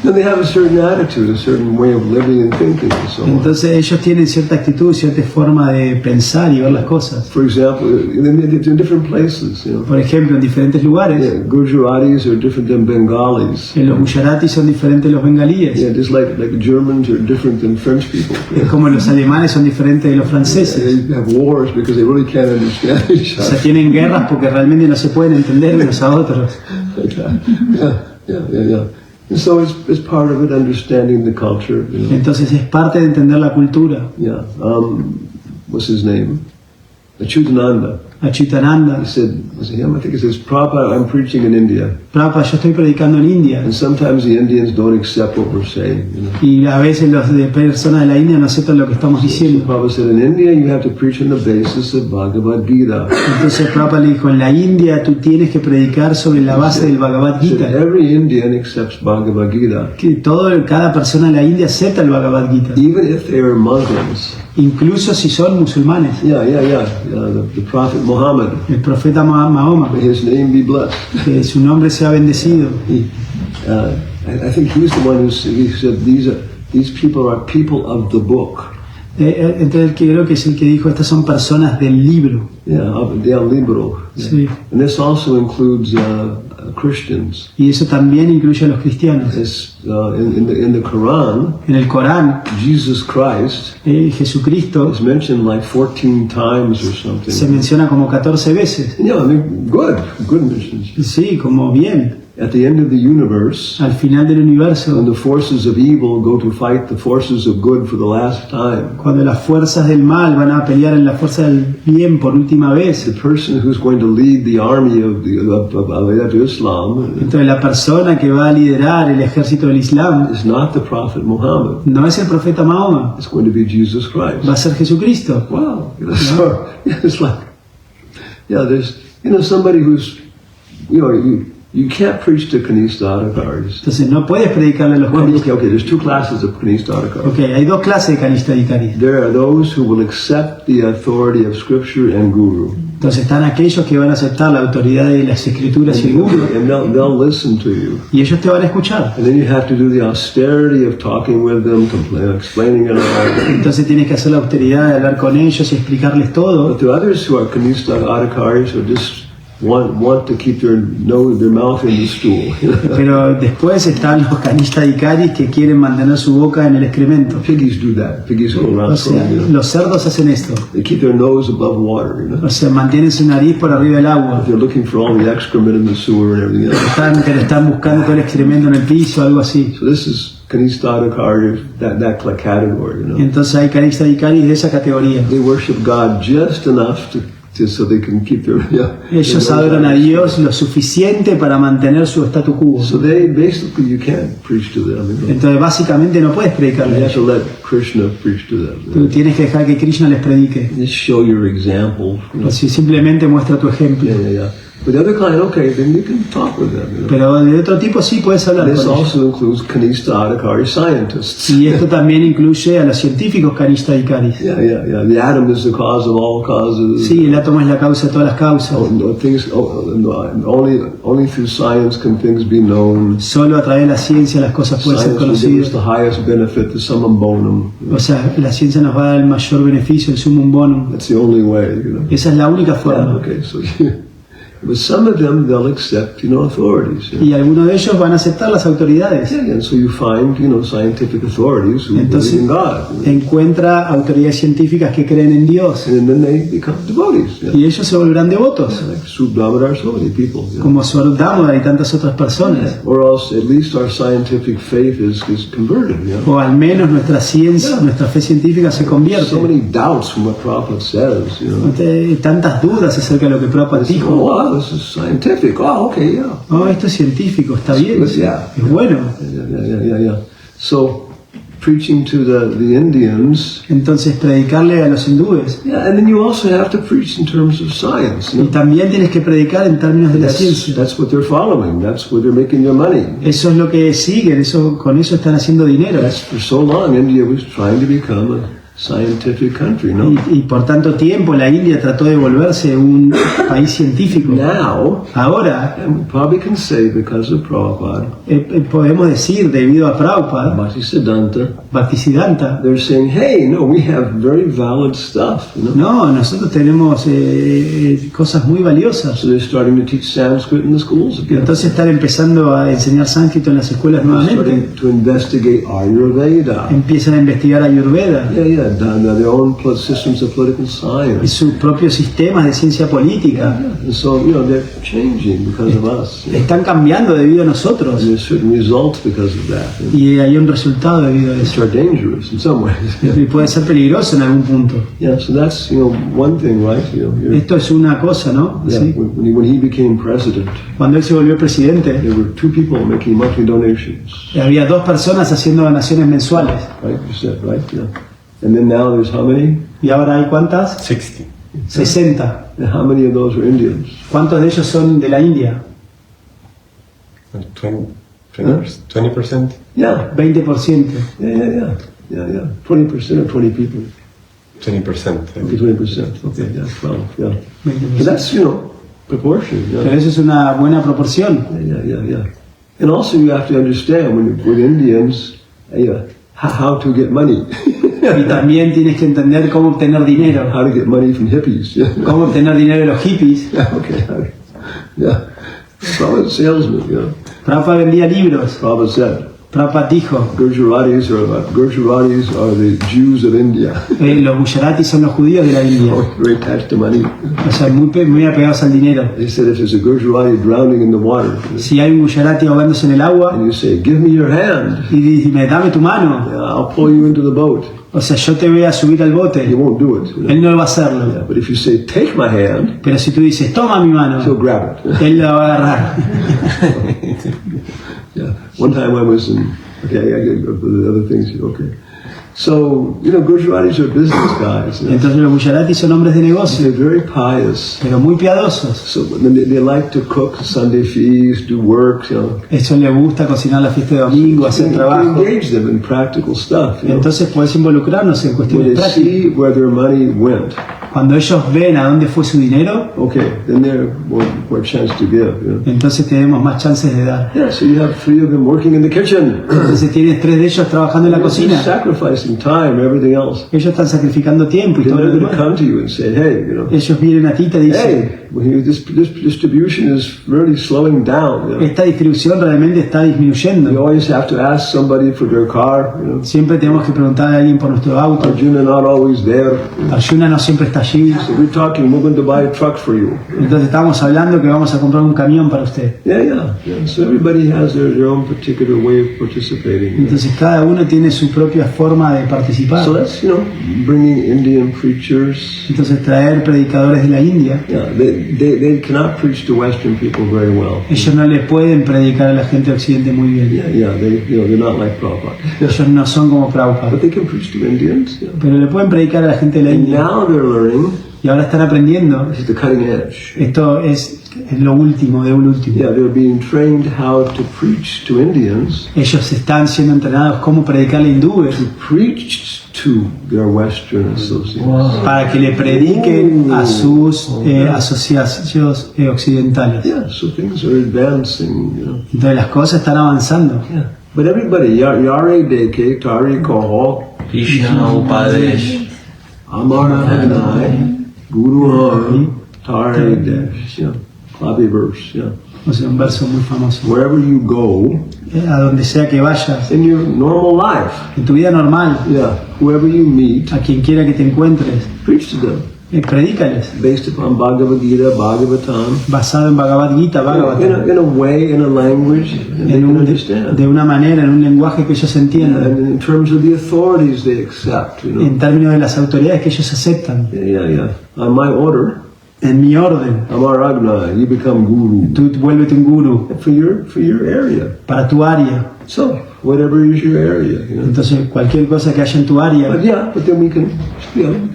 [SPEAKER 1] Then they have a certain attitude, a certain way of living and thinking, and so on.
[SPEAKER 3] Entonces ellos tienen cierta actitud, cierta forma de pensar y ver las cosas.
[SPEAKER 1] For example, in different places,
[SPEAKER 3] Por ejemplo, en diferentes lugares,
[SPEAKER 1] Yeah, Gujaratis are different than Bengalis.
[SPEAKER 3] los gujaratis son diferentes de los bengalíes,
[SPEAKER 1] Yeah, just like Germans are different than French people.
[SPEAKER 3] es como los alemanes son diferentes de los
[SPEAKER 1] They
[SPEAKER 3] franceses.
[SPEAKER 1] have wars because they really can't understand each
[SPEAKER 3] O sea,
[SPEAKER 1] other.
[SPEAKER 3] tienen guerras porque realmente no se pueden entender unos a otros.
[SPEAKER 1] Yeah. And so it's part of it, understanding the culture.
[SPEAKER 3] Entonces es parte de entender la cultura.
[SPEAKER 1] Yeah. What's his name? Achyutananda.
[SPEAKER 3] Achitananda,
[SPEAKER 1] He said, was it him? I think he says, Prabhupada, I'm preaching in India.
[SPEAKER 3] Prabhupada, yo estoy predicando en India
[SPEAKER 1] And sometimes the Indians don't accept what we're saying.
[SPEAKER 3] y a veces los de personas de la India no aceptan lo que estamos
[SPEAKER 1] So
[SPEAKER 3] diciendo.
[SPEAKER 1] Prabhupada said, in India you have to preach on the basis of Bhagavad Gita.
[SPEAKER 3] Entonces Prabhupada le dijo, en la India tú tienes que predicar sobre la base del Bhagavad
[SPEAKER 1] He said,
[SPEAKER 3] Gita.
[SPEAKER 1] every Indian accepts Bhagavad Gita,
[SPEAKER 3] Que cada persona de la India acepta el Bhagavad Gita,
[SPEAKER 1] even if they are Muslims.
[SPEAKER 3] incluso si son musulmanes.
[SPEAKER 1] Yeah. The Prophet Muhammad,
[SPEAKER 3] El profeta Mahoma,
[SPEAKER 1] may his name be blessed.
[SPEAKER 3] que su nombre sea bendecido.
[SPEAKER 1] I think he's the one he said these people are people of the book.
[SPEAKER 3] Entonces creo que es el que dijo, estas son personas del libro.
[SPEAKER 1] Yeah, of the libro. Yeah.
[SPEAKER 3] Sí.
[SPEAKER 1] And this also includes Christians.
[SPEAKER 3] Y eso también incluye a los cristianos.
[SPEAKER 1] It's, in the Quran,
[SPEAKER 3] En el Corán,
[SPEAKER 1] Jesus Christ
[SPEAKER 3] Jesucristo
[SPEAKER 1] is mentioned like 14 times or something.
[SPEAKER 3] se menciona como 14 veces.
[SPEAKER 1] Yeah, I mean, good missions.
[SPEAKER 3] Sí, como bien.
[SPEAKER 1] At the end of the universe,
[SPEAKER 3] Al final del universo,
[SPEAKER 1] when the forces of evil go to fight the forces of good for the last time,
[SPEAKER 3] cuando las fuerzas del mal van a pelear en la fuerza del bien por última vez,
[SPEAKER 1] the person who's going to lead the army of Islam
[SPEAKER 3] entonces la persona que va a liderar el ejército del Islam
[SPEAKER 1] is not the Prophet Muhammad.
[SPEAKER 3] no es el profeta Mahoma,
[SPEAKER 1] It's going to be Jesus Christ.
[SPEAKER 3] va a ser Jesucristo.
[SPEAKER 1] Wow. So, it's like, there's, somebody who's, you can't preach to Kanista Adhikaris.
[SPEAKER 3] Entonces no puedes predicarle a los
[SPEAKER 1] Well,
[SPEAKER 3] canistas.
[SPEAKER 1] okay, there's two classes of Kanista Adhikaris.
[SPEAKER 3] Ok, hay dos clases de canistas y caris.
[SPEAKER 1] There are those who will accept the authority of Scripture and Guru.
[SPEAKER 3] Entonces están aquellos que van a aceptar la autoridad de las escrituras y el guru,
[SPEAKER 1] And they'll listen to you.
[SPEAKER 3] y ellos te van a escuchar.
[SPEAKER 1] And then you have to do the austerity of talking with them, explaining it all.
[SPEAKER 3] Entonces tienes que hacer la austeridad de hablar con ellos y explicarles todo.
[SPEAKER 1] But there are others who are Kanista Adhikaris who just want to keep their mouth in the stool.
[SPEAKER 3] Pero después están los canistas y caris que quieren mantener su boca en el excremento.
[SPEAKER 1] Piggies do that. Piggies go around.
[SPEAKER 3] O sea, los cerdos hacen esto.
[SPEAKER 1] They keep their nose above water,
[SPEAKER 3] O sea, mantienen su nariz por arriba del agua.
[SPEAKER 1] They're looking for all the excrement in the sewer and everything else.
[SPEAKER 3] Pero están buscando todo el excremento en el piso, algo así.
[SPEAKER 1] So this is Kanista Adhikari, that category,
[SPEAKER 3] Entonces hay canistas y caris de esa categoría.
[SPEAKER 1] They worship God just enough so they can keep their
[SPEAKER 3] Ellos adoran a Dios lo suficiente para mantener su statu quo.
[SPEAKER 1] So they basically you can't preach to them.
[SPEAKER 3] Entonces básicamente no puedes predicarle
[SPEAKER 1] You
[SPEAKER 3] a
[SPEAKER 1] have to
[SPEAKER 3] ellos.
[SPEAKER 1] let Krishna preach to them.
[SPEAKER 3] Tú tienes que dejar que Krishna les predique.
[SPEAKER 1] Just show your example.
[SPEAKER 3] O si simplemente muestra tu ejemplo.
[SPEAKER 1] Yeah. But the other kind, okay, then you can talk with them.
[SPEAKER 3] Pero de otro tipo sí puedes hablar
[SPEAKER 1] This
[SPEAKER 3] con ellos.
[SPEAKER 1] also includes Kanista Adhikari scientists.
[SPEAKER 3] Y esto también incluye a los científicos canistas y caris.
[SPEAKER 1] Yeah. The atom is the cause of all causes.
[SPEAKER 3] Sí, el átomo es la causa de todas las causas.
[SPEAKER 1] Only through science can things be known.
[SPEAKER 3] Solo a través de la ciencia las cosas pueden ser
[SPEAKER 1] Science will give us
[SPEAKER 3] conocidas.
[SPEAKER 1] the highest benefit, the summum bonum.
[SPEAKER 3] O sea, la ciencia nos va a dar el mayor beneficio, el sumum bonum.
[SPEAKER 1] That's the only way,
[SPEAKER 3] Esa es la única
[SPEAKER 1] Yeah,
[SPEAKER 3] forma.
[SPEAKER 1] okay, so but some of them they'll accept, authorities.
[SPEAKER 3] Y algunos de ellos van a aceptar las autoridades.
[SPEAKER 1] Yeah, and so you find, scientific authorities who
[SPEAKER 3] Entonces,
[SPEAKER 1] believe in God,
[SPEAKER 3] encuentra autoridades científicas que creen en Dios.
[SPEAKER 1] and then they become devotees.
[SPEAKER 3] Y ellos se volverán devotos,
[SPEAKER 1] Like Subdhammadar, so many people.
[SPEAKER 3] como Swarup Damodar y tantas otras personas.
[SPEAKER 1] Or else, at least our scientific faith is converted.
[SPEAKER 3] O al menos nuestra ciencia, nuestra fe científica se
[SPEAKER 1] So
[SPEAKER 3] convierte.
[SPEAKER 1] many doubts from what Prabhupada says.
[SPEAKER 3] Tantas dudas acerca de lo que Prabhupada dijo.
[SPEAKER 1] Why? oh, this is scientific. Oh, okay, yeah.
[SPEAKER 3] Oh, esto es científico, está bien,
[SPEAKER 1] Good, yeah.
[SPEAKER 3] es bueno.
[SPEAKER 1] Yeah. So, preaching to the Indians.
[SPEAKER 3] Entonces predicarle a los hindúes.
[SPEAKER 1] Yeah, and then you also have to preach in terms of science.
[SPEAKER 3] Y también tienes que predicar en términos de la
[SPEAKER 1] That's,
[SPEAKER 3] ciencia.
[SPEAKER 1] that's what they're following. That's where they're making their money.
[SPEAKER 3] Eso es lo que siguen, con eso están haciendo dinero.
[SPEAKER 1] That's for so long India was trying to become a scientific country, no?
[SPEAKER 3] Y por tanto tiempo la India trató de volverse un país científico.
[SPEAKER 1] Now,
[SPEAKER 3] Ahora
[SPEAKER 1] and we probably can say because of Prabhupada,
[SPEAKER 3] podemos decir, debido a Prabhupada,
[SPEAKER 1] Bhaktisiddhanta,
[SPEAKER 3] Bhaktisiddhanta,
[SPEAKER 1] they're saying, hey, no, we have very valid stuff, you know?
[SPEAKER 3] no, nosotros tenemos cosas muy valiosas.
[SPEAKER 1] So they're starting to teach Sanskrit in the schools again.
[SPEAKER 3] Entonces están empezando a enseñar sánscrito en las escuelas
[SPEAKER 1] They're
[SPEAKER 3] nuevamente.
[SPEAKER 1] starting to investigate Ayurveda.
[SPEAKER 3] Empiezan a investigar Ayurveda
[SPEAKER 1] Yeah, their own systems of political
[SPEAKER 3] y
[SPEAKER 1] science.
[SPEAKER 3] sus propios sistemas de ciencia política.
[SPEAKER 1] And so, you know, they're changing because of us. You know?
[SPEAKER 3] Están cambiando debido a
[SPEAKER 1] And
[SPEAKER 3] nosotros
[SPEAKER 1] there's certain results because of that, you know,
[SPEAKER 3] y hay un resultado debido a
[SPEAKER 1] which
[SPEAKER 3] eso.
[SPEAKER 1] are dangerous in some ways.
[SPEAKER 3] Y puede ser peligroso en algún punto.
[SPEAKER 1] Yeah, so that's, you know, one thing, right? You know,
[SPEAKER 3] Esto es una cosa, ¿no?
[SPEAKER 1] yeah,
[SPEAKER 3] Sí.
[SPEAKER 1] when he became president,
[SPEAKER 3] Cuando él se volvió presidente,
[SPEAKER 1] there were 2 people making monthly donations,
[SPEAKER 3] había 2 personas haciendo donaciones mensuales.
[SPEAKER 1] right? You said, right? Yeah. And then now there's how many?
[SPEAKER 3] ¿Y ahora hay cuántas?
[SPEAKER 7] 60.
[SPEAKER 3] 60.
[SPEAKER 1] And how many of those are Indians?
[SPEAKER 3] ¿Cuántos de ellos son de la India?
[SPEAKER 7] 20%?
[SPEAKER 1] Yeah,
[SPEAKER 3] 20%.
[SPEAKER 1] yeah. 20% of 20 people.
[SPEAKER 7] 20%.
[SPEAKER 1] Okay, 20%. Okay, yeah, 12, yeah.
[SPEAKER 3] 20%.
[SPEAKER 1] But that's, you know, proportion.
[SPEAKER 3] Pero
[SPEAKER 1] Yeah,
[SPEAKER 3] eso es una buena proporción.
[SPEAKER 1] yeah. And also you have to understand with Indians, how to get money.
[SPEAKER 3] Y también tienes que entender cómo obtener dinero.
[SPEAKER 1] How to get money from hippies. Yeah.
[SPEAKER 3] Cómo obtener dinero de los hippies.
[SPEAKER 1] Okay. Yeah. Prabhupada salesman, you know.
[SPEAKER 3] Prabhupada vendía libros.
[SPEAKER 1] Prabhupada said,
[SPEAKER 3] Prabhupada dijo,
[SPEAKER 1] Gujaratis are the Jews of India.
[SPEAKER 3] los gujaratis son los judíos de la India.
[SPEAKER 1] Very attached to money.
[SPEAKER 3] O sea, muy apegados al dinero.
[SPEAKER 1] They said if there's a Gujarati drowning in the water,
[SPEAKER 3] Si hay un gujarati ahogándose en el agua
[SPEAKER 1] and you say, give me your hand,
[SPEAKER 3] y dime, dame tu mano,
[SPEAKER 1] I'll pull you into the boat.
[SPEAKER 3] o sea, yo te voy a subir al
[SPEAKER 1] He
[SPEAKER 3] bote.
[SPEAKER 1] won't do it. You know?
[SPEAKER 3] Él no va a hacerlo.
[SPEAKER 1] Yeah, but if you say, take my hand,
[SPEAKER 3] Pero si tú dices, toma mi
[SPEAKER 1] he'll
[SPEAKER 3] mano,
[SPEAKER 1] grab it.
[SPEAKER 3] él la va a agarrar.
[SPEAKER 1] Yeah. One time I was in, okay, I get the other things, okay. So, you know, Gujaratis are business guys. You know?
[SPEAKER 3] Entonces los gujaratis son hombres de
[SPEAKER 1] They're
[SPEAKER 3] negocio,
[SPEAKER 1] very pious.
[SPEAKER 3] pero muy piadosos.
[SPEAKER 1] So they like to cook Sunday feast, do work, you know.
[SPEAKER 3] Eso le gusta cocinar la fiesta de domingo, hacer
[SPEAKER 1] You
[SPEAKER 3] trabajo.
[SPEAKER 1] engage them in practical stuff. You know.
[SPEAKER 3] Entonces puedes involucrarnos en
[SPEAKER 1] When
[SPEAKER 3] cuestiones
[SPEAKER 1] they
[SPEAKER 3] prácticas.
[SPEAKER 1] see where their money went,
[SPEAKER 3] Cuando ellos ven a dónde fue su dinero,
[SPEAKER 1] okay, then they're more chance to give. You know.
[SPEAKER 3] entonces tenemos más chances de dar.
[SPEAKER 1] Yeah, so you have 3 of them working in the kitchen.
[SPEAKER 3] Entonces tienes 3 de ellos trabajando en la
[SPEAKER 1] They're
[SPEAKER 3] cocina.
[SPEAKER 1] sacrificing time, everything else.
[SPEAKER 3] Ellos están sacrificando tiempo y
[SPEAKER 1] They're
[SPEAKER 3] todo lo
[SPEAKER 1] not going to
[SPEAKER 3] demás.
[SPEAKER 1] come to you and say, hey, you know,
[SPEAKER 3] Ellos vienen a ti y te dicen,
[SPEAKER 1] hey, this distribution is really slowing down. You know.
[SPEAKER 3] esta distribución realmente está
[SPEAKER 1] You
[SPEAKER 3] disminuyendo.
[SPEAKER 1] always have to ask somebody for their car. You know.
[SPEAKER 3] Siempre tenemos que preguntar a alguien por nuestro auto.
[SPEAKER 1] Arjuna not always there.
[SPEAKER 3] Arjuna no siempre está allí.
[SPEAKER 1] So we're talking, we're going to buy a truck for you.
[SPEAKER 3] Entonces estamos hablando que vamos a comprar un camión para usted.
[SPEAKER 1] Yeah. So everybody has their own particular way of participating.
[SPEAKER 3] Entonces cada uno tiene su propia forma de participar.
[SPEAKER 1] So that's, you know, bringing Indian preachers.
[SPEAKER 3] Entonces traer predicadores de la India,
[SPEAKER 1] Yeah, they cannot preach to Western people very well.
[SPEAKER 3] ellos no le pueden predicar a la gente de Occidente muy bien.
[SPEAKER 1] They're not like Prabhupada.
[SPEAKER 3] Ellos no son como Prabhupada,
[SPEAKER 1] But they can preach to Indians. Yeah.
[SPEAKER 3] pero le pueden predicar a la gente de la
[SPEAKER 1] And
[SPEAKER 3] India.
[SPEAKER 1] now they're learning,
[SPEAKER 3] Y ahora están aprendiendo.
[SPEAKER 1] this is the cutting edge.
[SPEAKER 3] Esto es lo último de un último.
[SPEAKER 1] Yeah, they're being trained how to preach to Indians,
[SPEAKER 3] Ellos están siendo entrenados cómo predicarle a hindúes
[SPEAKER 1] preach to their Western associates.
[SPEAKER 3] para que le prediquen a sus asociados occidentales.
[SPEAKER 1] Yeah, so things are advancing, you know.
[SPEAKER 3] Entonces las cosas están avanzando.
[SPEAKER 1] Yeah. But everybody, Yare Deke, Tari Koho,
[SPEAKER 2] Krishna Upadesh.
[SPEAKER 1] Amar Adonai, Guru Hari, Tari Desh. Yeah. Klavi verse, yeah.
[SPEAKER 3] O sea, un verso muy famoso.
[SPEAKER 1] Wherever you go
[SPEAKER 3] A donde sea que vayas,
[SPEAKER 1] in your normal life,
[SPEAKER 3] en tu vida normal,
[SPEAKER 1] yeah, whoever you meet,
[SPEAKER 3] a quien quiera que te encuentres,
[SPEAKER 1] preach to them
[SPEAKER 3] predícales,
[SPEAKER 1] based upon Bhagavad Gita, Bhagavatam,
[SPEAKER 3] basado en Bhagavad Gita, Bhagavatam,
[SPEAKER 1] in a way, in a language that they can understand.
[SPEAKER 3] de una manera, en un lenguaje que ellos entiendan,
[SPEAKER 1] And in terms of the authorities they accept, you know.
[SPEAKER 3] en términos de las autoridades que ellos aceptan.
[SPEAKER 1] Yeah. On my order,
[SPEAKER 3] en mi orden.
[SPEAKER 1] Amar Agna, you become guru
[SPEAKER 3] Tú vuélvete un guru
[SPEAKER 1] for your area.
[SPEAKER 3] para tu área.
[SPEAKER 1] So, whatever is your area, you know.
[SPEAKER 3] Entonces, cualquier cosa que haya en tu
[SPEAKER 1] But
[SPEAKER 3] área.
[SPEAKER 1] yeah, but then we can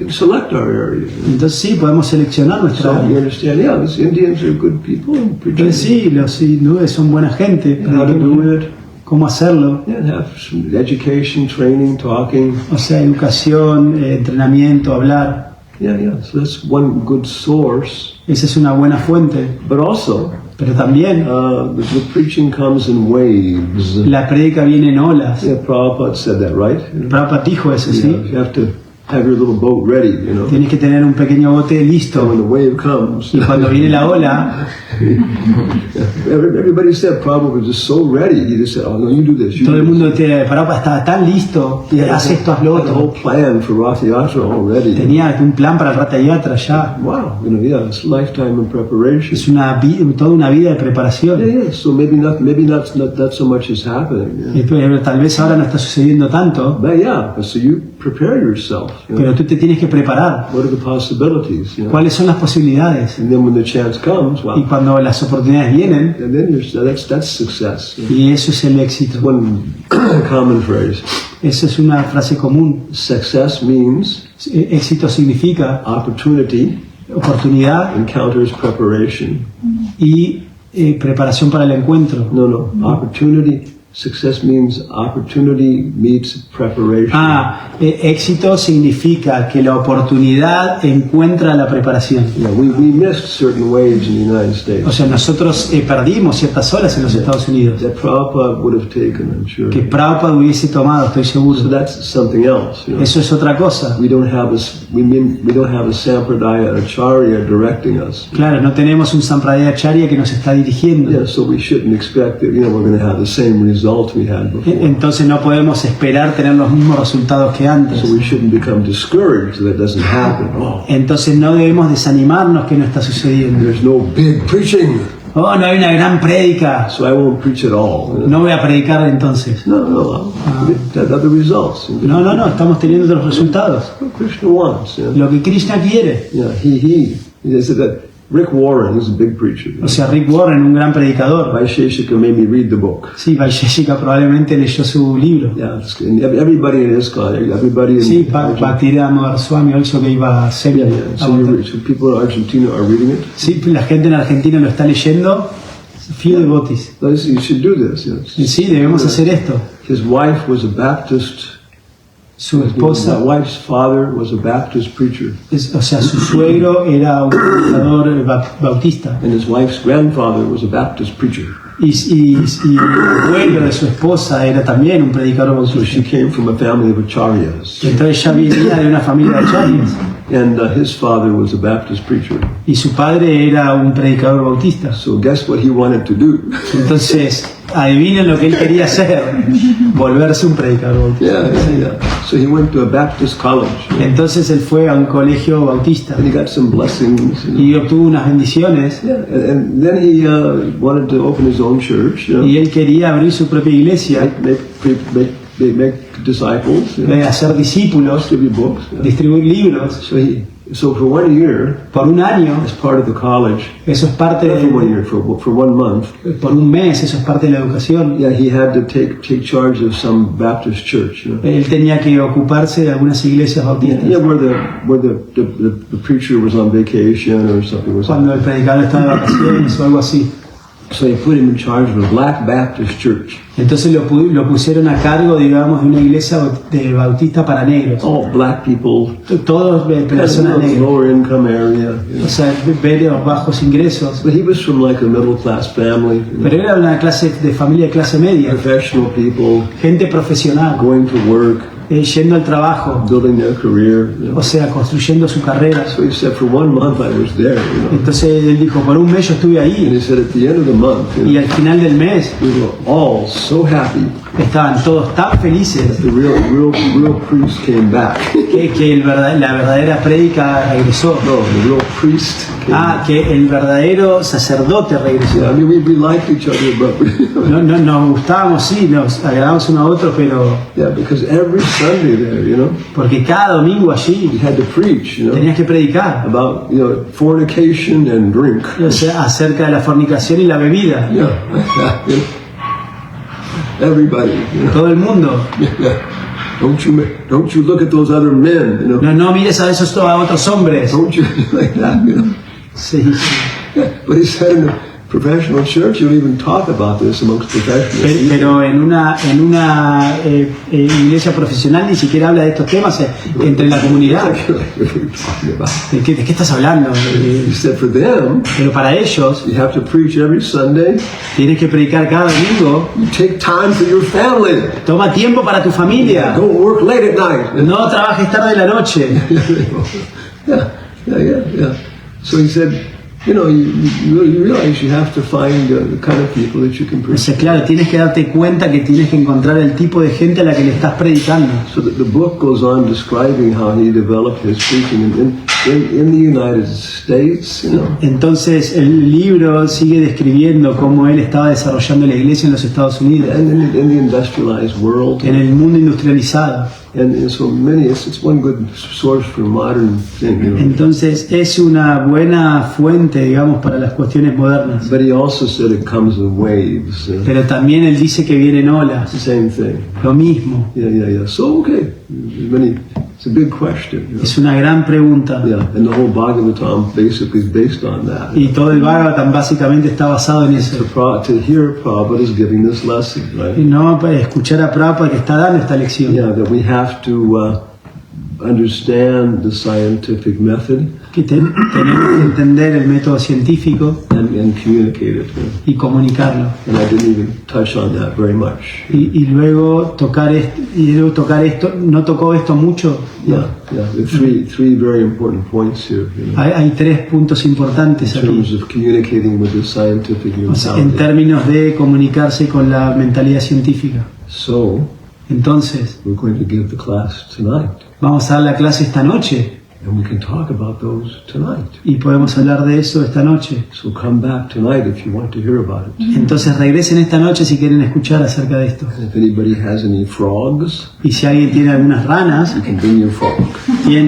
[SPEAKER 1] select our area.
[SPEAKER 3] Entonces, sí, podemos seleccionar nuestra
[SPEAKER 1] So you
[SPEAKER 3] área.
[SPEAKER 1] understand? Yeah, these Indians are good people and
[SPEAKER 3] Entonces, sí, los hindúes son buena gente.
[SPEAKER 1] how to do it.
[SPEAKER 3] ¿Cómo hacerlo?
[SPEAKER 1] Yeah, have some education, training, talking.
[SPEAKER 3] O sea, educación, entrenamiento, hablar.
[SPEAKER 1] Yeah. So that's one good source.
[SPEAKER 3] Esa es una buena fuente.
[SPEAKER 1] But also,
[SPEAKER 3] Pero también
[SPEAKER 1] the preaching comes in waves.
[SPEAKER 3] la prédica viene en olas.
[SPEAKER 1] Yeah, Prabhupada said that, right?
[SPEAKER 3] Prabhupada dijo eso,
[SPEAKER 1] You know,
[SPEAKER 3] ¿sí?
[SPEAKER 1] you have to have your little boat ready, you know.
[SPEAKER 3] Tienes que tener un pequeño bote
[SPEAKER 1] So when
[SPEAKER 3] listo.
[SPEAKER 1] the wave comes,
[SPEAKER 3] Y cuando viene la ola,
[SPEAKER 1] everybody said Prabhupada was just so ready. He just said, "Oh no, you do this." You
[SPEAKER 3] todo el
[SPEAKER 1] do
[SPEAKER 3] mundo
[SPEAKER 1] this.
[SPEAKER 3] Prabhupada estaba tan listo, y haz esto, haz lo
[SPEAKER 1] Had the whole
[SPEAKER 3] otro.
[SPEAKER 1] plan for Rath Yatra already.
[SPEAKER 3] Tenía un plan para el Ratha Yatra ya.
[SPEAKER 1] Wow, you know, yeah, it's lifetime in preparation.
[SPEAKER 3] Es toda una vida de
[SPEAKER 1] Yeah,
[SPEAKER 3] preparación.
[SPEAKER 1] yeah. So maybe not so much is happening. Yeah.
[SPEAKER 3] Pero tal vez ahora no está sucediendo tanto,
[SPEAKER 1] But yeah, so you prepare yourself. You know.
[SPEAKER 3] pero tú te tienes que preparar.
[SPEAKER 1] What are the possibilities? You know?
[SPEAKER 3] ¿Cuáles son las posibilidades?
[SPEAKER 1] And then when the chance comes,
[SPEAKER 3] Y
[SPEAKER 1] well,
[SPEAKER 3] cuando las oportunidades vienen,
[SPEAKER 1] and then that's success. You know.
[SPEAKER 3] y eso es el éxito.
[SPEAKER 1] One common phrase.
[SPEAKER 3] Esa es una frase común.
[SPEAKER 1] Success means
[SPEAKER 3] Éxito significa
[SPEAKER 1] opportunity
[SPEAKER 3] oportunidad
[SPEAKER 1] encounters preparation.
[SPEAKER 3] y preparación para el encuentro.
[SPEAKER 1] No. Opportunity. Success means opportunity meets preparation.
[SPEAKER 3] Éxito significa que la oportunidad encuentra la preparación.
[SPEAKER 1] Yeah, we missed certain waves in the United States
[SPEAKER 3] O sea, nosotros perdimos ciertas olas en los Estados Unidos
[SPEAKER 1] that Prabhupada would have taken, I'm sure.
[SPEAKER 3] que Prabhupada hubiese tomado, estoy
[SPEAKER 1] So
[SPEAKER 3] seguro.
[SPEAKER 1] that's something else. You know.
[SPEAKER 3] Eso es otra cosa.
[SPEAKER 1] We don't have a sampradaya acharya directing us.
[SPEAKER 3] Claro, no tenemos un Sampradaya Acharya que nos está dirigiendo.
[SPEAKER 1] Yeah, so we shouldn't expect that we're going to have the same result we had before.
[SPEAKER 3] Entonces no podemos esperar tener los mismos resultados que antes.
[SPEAKER 1] So we shouldn't become discouraged that doesn't happen. Oh,
[SPEAKER 3] Entonces no debemos desanimarnos que no está sucediendo.
[SPEAKER 1] there's no big preaching,
[SPEAKER 3] Oh, no hay una gran prédica.
[SPEAKER 1] so I won't preach at all. You know.
[SPEAKER 3] No voy a predicar entonces.
[SPEAKER 1] No. That other results.
[SPEAKER 3] No, estamos teniendo otros resultados.
[SPEAKER 1] What Krishna wants. You know.
[SPEAKER 3] Lo que Krishna quiere.
[SPEAKER 1] Yeah, he said that Rick Warren is a big preacher.
[SPEAKER 3] O sea, Rick Warren, un gran predicador.
[SPEAKER 1] Vaisheshika made me read the book.
[SPEAKER 3] Sí, Vaisheshika probablemente leyó su libro.
[SPEAKER 1] Yeah, and everybody in ISKCON, everybody in
[SPEAKER 3] Sí, Bhaktivedanta Swami also que iba a ser.
[SPEAKER 1] Yeah. So people in Argentina are reading it.
[SPEAKER 3] Sí, la gente en Argentina lo está leyendo. Few devotees.
[SPEAKER 1] You should do this.
[SPEAKER 3] Y sí, debemos hacer esto.
[SPEAKER 1] His wife was a Baptist.
[SPEAKER 3] Su esposa,
[SPEAKER 1] My wife's father was a Baptist preacher,
[SPEAKER 3] o sea, su suegro era un predicador bautista.
[SPEAKER 1] and his wife's grandfather was a Baptist preacher.
[SPEAKER 3] Y el abuelo de su esposa era también un predicador
[SPEAKER 1] So she
[SPEAKER 3] bautista.
[SPEAKER 1] came from a family of acharyas,
[SPEAKER 3] Entonces ella venía de una familia de acharyas.
[SPEAKER 1] and his father was a Baptist preacher.
[SPEAKER 3] Y su padre era un predicador bautista.
[SPEAKER 1] So guess what he wanted to do?
[SPEAKER 3] Entonces, adivinen lo que él quería hacer, volverse un predicador bautista.
[SPEAKER 1] Yeah. So he went to a Baptist college,
[SPEAKER 3] Entonces él fue a un colegio bautista
[SPEAKER 1] and he got some blessings. You know.
[SPEAKER 3] y obtuvo unas bendiciones.
[SPEAKER 1] Yeah, and then he wanted to open his own church. You know,
[SPEAKER 3] Y él quería abrir su propia iglesia,
[SPEAKER 1] make disciples, you know,
[SPEAKER 3] hacer discípulos,
[SPEAKER 1] distribute books. You know.
[SPEAKER 3] distribuir libros.
[SPEAKER 1] So for 1 year,
[SPEAKER 3] Por un año,
[SPEAKER 1] as part of the college,
[SPEAKER 3] eso es parte
[SPEAKER 1] not for 1
[SPEAKER 3] de,
[SPEAKER 1] year, for 1 month,
[SPEAKER 3] por un mes, eso es parte de la educación.
[SPEAKER 1] yeah, he had to take charge of some Baptist church. You know.
[SPEAKER 3] Él tenía que ocuparse de algunas iglesias bautistas.
[SPEAKER 1] Yeah, where the preacher was on vacation or something. Was
[SPEAKER 3] Cuando el predicador estaba de vacaciones o algo así.
[SPEAKER 1] So he put him in charge of a Black Baptist church.
[SPEAKER 3] Entonces lo pusieron a cargo, digamos, de una iglesia de bautista para negros.
[SPEAKER 1] All black people,
[SPEAKER 3] Todos personas negras.
[SPEAKER 1] lower income area. You know.
[SPEAKER 3] O sea, de los bajos ingresos.
[SPEAKER 1] But he was from like a middle class family, you know,
[SPEAKER 3] Pero era una clase de familia de clase media.
[SPEAKER 1] professional people
[SPEAKER 3] Gente profesional,
[SPEAKER 1] going to work,
[SPEAKER 3] yendo al trabajo.
[SPEAKER 1] building their career. You know.
[SPEAKER 3] O sea, construyendo su carrera.
[SPEAKER 1] So he said, for 1 month I was there. You know.
[SPEAKER 3] Entonces él dijo, por un mes yo estuve
[SPEAKER 1] And
[SPEAKER 3] ahí.
[SPEAKER 1] he said, at the end of the month, you
[SPEAKER 3] Y
[SPEAKER 1] know,
[SPEAKER 3] al final del mes
[SPEAKER 1] we were all so happy
[SPEAKER 3] estaban todos tan felices
[SPEAKER 1] the real priest came back.
[SPEAKER 3] que la verdadera prédica regresó.
[SPEAKER 1] No, the real priest came back.
[SPEAKER 3] Que el verdadero sacerdote regresó.
[SPEAKER 1] Yeah, I mean, we liked each other, but
[SPEAKER 3] No, nos gustábamos, sí, nos agradamos uno a otro, pero
[SPEAKER 1] yeah, because every Sunday there, you know,
[SPEAKER 3] porque cada domingo
[SPEAKER 1] you
[SPEAKER 3] allí
[SPEAKER 1] had to preach, you know,
[SPEAKER 3] tenías que predicar,
[SPEAKER 1] about, you know, fornication and drink.
[SPEAKER 3] o sea, acerca de la fornicación y la bebida.
[SPEAKER 1] Yeah, you know, everybody, you know.
[SPEAKER 3] Todo el mundo.
[SPEAKER 1] Yeah. Don't you look at those other men, you know.
[SPEAKER 3] No mires a esos a otros hombres.
[SPEAKER 1] Don't you like that, you know.
[SPEAKER 3] Sí, sí.
[SPEAKER 1] Yeah, but he said in a professional church, you'll even talk about this amongst professionals.
[SPEAKER 3] Pero en una iglesia profesional ni siquiera habla de estos temas entre la comunidad.
[SPEAKER 1] What are you talking about?
[SPEAKER 3] ¿De qué estás hablando?
[SPEAKER 1] He said for them,
[SPEAKER 3] Pero para ellos
[SPEAKER 1] you have to preach every Sunday.
[SPEAKER 3] tienes que predicar cada domingo.
[SPEAKER 1] You take time for your family.
[SPEAKER 3] Toma tiempo para tu familia.
[SPEAKER 1] Don't work late at night.
[SPEAKER 3] No trabajes tarde en la noche.
[SPEAKER 1] Yeah. So he said, you know, you realize you have to find the kind of people that you can
[SPEAKER 3] O
[SPEAKER 1] preach.
[SPEAKER 3] sea, claro, tienes que darte cuenta que tienes que encontrar el tipo de gente a la que le estás predicando.
[SPEAKER 1] So the book goes on describing how he developed his preaching in the United States, you know.
[SPEAKER 3] Entonces el libro sigue describiendo cómo él estaba desarrollando la iglesia en los Estados Unidos,
[SPEAKER 1] And in the industrialized world.
[SPEAKER 3] en el mundo industrializado.
[SPEAKER 1] And so many, it's one good source for modern thing, you know.
[SPEAKER 3] Entonces es una buena fuente, digamos, para las cuestiones modernas.
[SPEAKER 1] But he also said it comes in waves.
[SPEAKER 3] Pero también él dice que vienen olas,
[SPEAKER 1] Same thing.
[SPEAKER 3] lo mismo.
[SPEAKER 1] Yeah. So, okay. It's a big question. You know?
[SPEAKER 3] Es una gran pregunta.
[SPEAKER 1] Yeah, and the whole Bhagavatam basically is based on that.
[SPEAKER 3] Y todo el Bhagavatam básicamente está basado en eso.
[SPEAKER 1] To hear Prabhupada is giving this lesson,
[SPEAKER 3] Y
[SPEAKER 1] right?
[SPEAKER 3] no para escuchar a Prabhupada que está dando esta lección.
[SPEAKER 1] Yeah, that we have to understand the scientific method
[SPEAKER 3] Que tenemos que entender el método científico
[SPEAKER 1] and communicate it. You know?
[SPEAKER 3] y comunicarlo.
[SPEAKER 1] And I didn't even touch on that very much.
[SPEAKER 3] Y luego tocar esto, no tocó esto mucho.
[SPEAKER 1] Yeah. There are three very important points here, you know,
[SPEAKER 3] Hay tres puntos importantes
[SPEAKER 1] in terms
[SPEAKER 3] aquí.
[SPEAKER 1] of communicating with the scientific
[SPEAKER 3] O sea, en
[SPEAKER 1] mentality.
[SPEAKER 3] términos de comunicarse con la mentalidad científica.
[SPEAKER 1] So,
[SPEAKER 3] Entonces,
[SPEAKER 1] we're going to give the class tonight,
[SPEAKER 3] vamos a dar la clase esta noche
[SPEAKER 1] and we can talk about those tonight.
[SPEAKER 3] y podemos hablar de eso esta noche.
[SPEAKER 1] So come back tonight if you want to hear about it.
[SPEAKER 3] Entonces regresen esta noche si quieren escuchar acerca de esto.
[SPEAKER 1] If anybody has any frogs,
[SPEAKER 3] Y si alguien tiene algunas ranas,
[SPEAKER 1] you can bring your frog.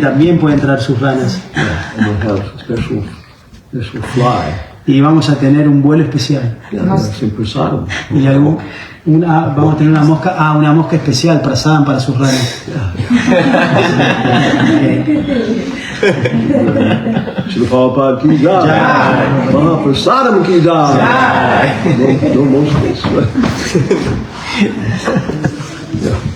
[SPEAKER 3] también pueden traer sus ranas.
[SPEAKER 1] And we'll have a special fly.
[SPEAKER 3] Y vamos a tener un vuelo especial.
[SPEAKER 1] Yeah, we'll have some prasadam.
[SPEAKER 3] Y vamos a tener una mosca especial prasadam para sus ranas.
[SPEAKER 1] Srila Prabhupada ki jai. Mahaprasadam ki jai. No mosquitoes. Yeah.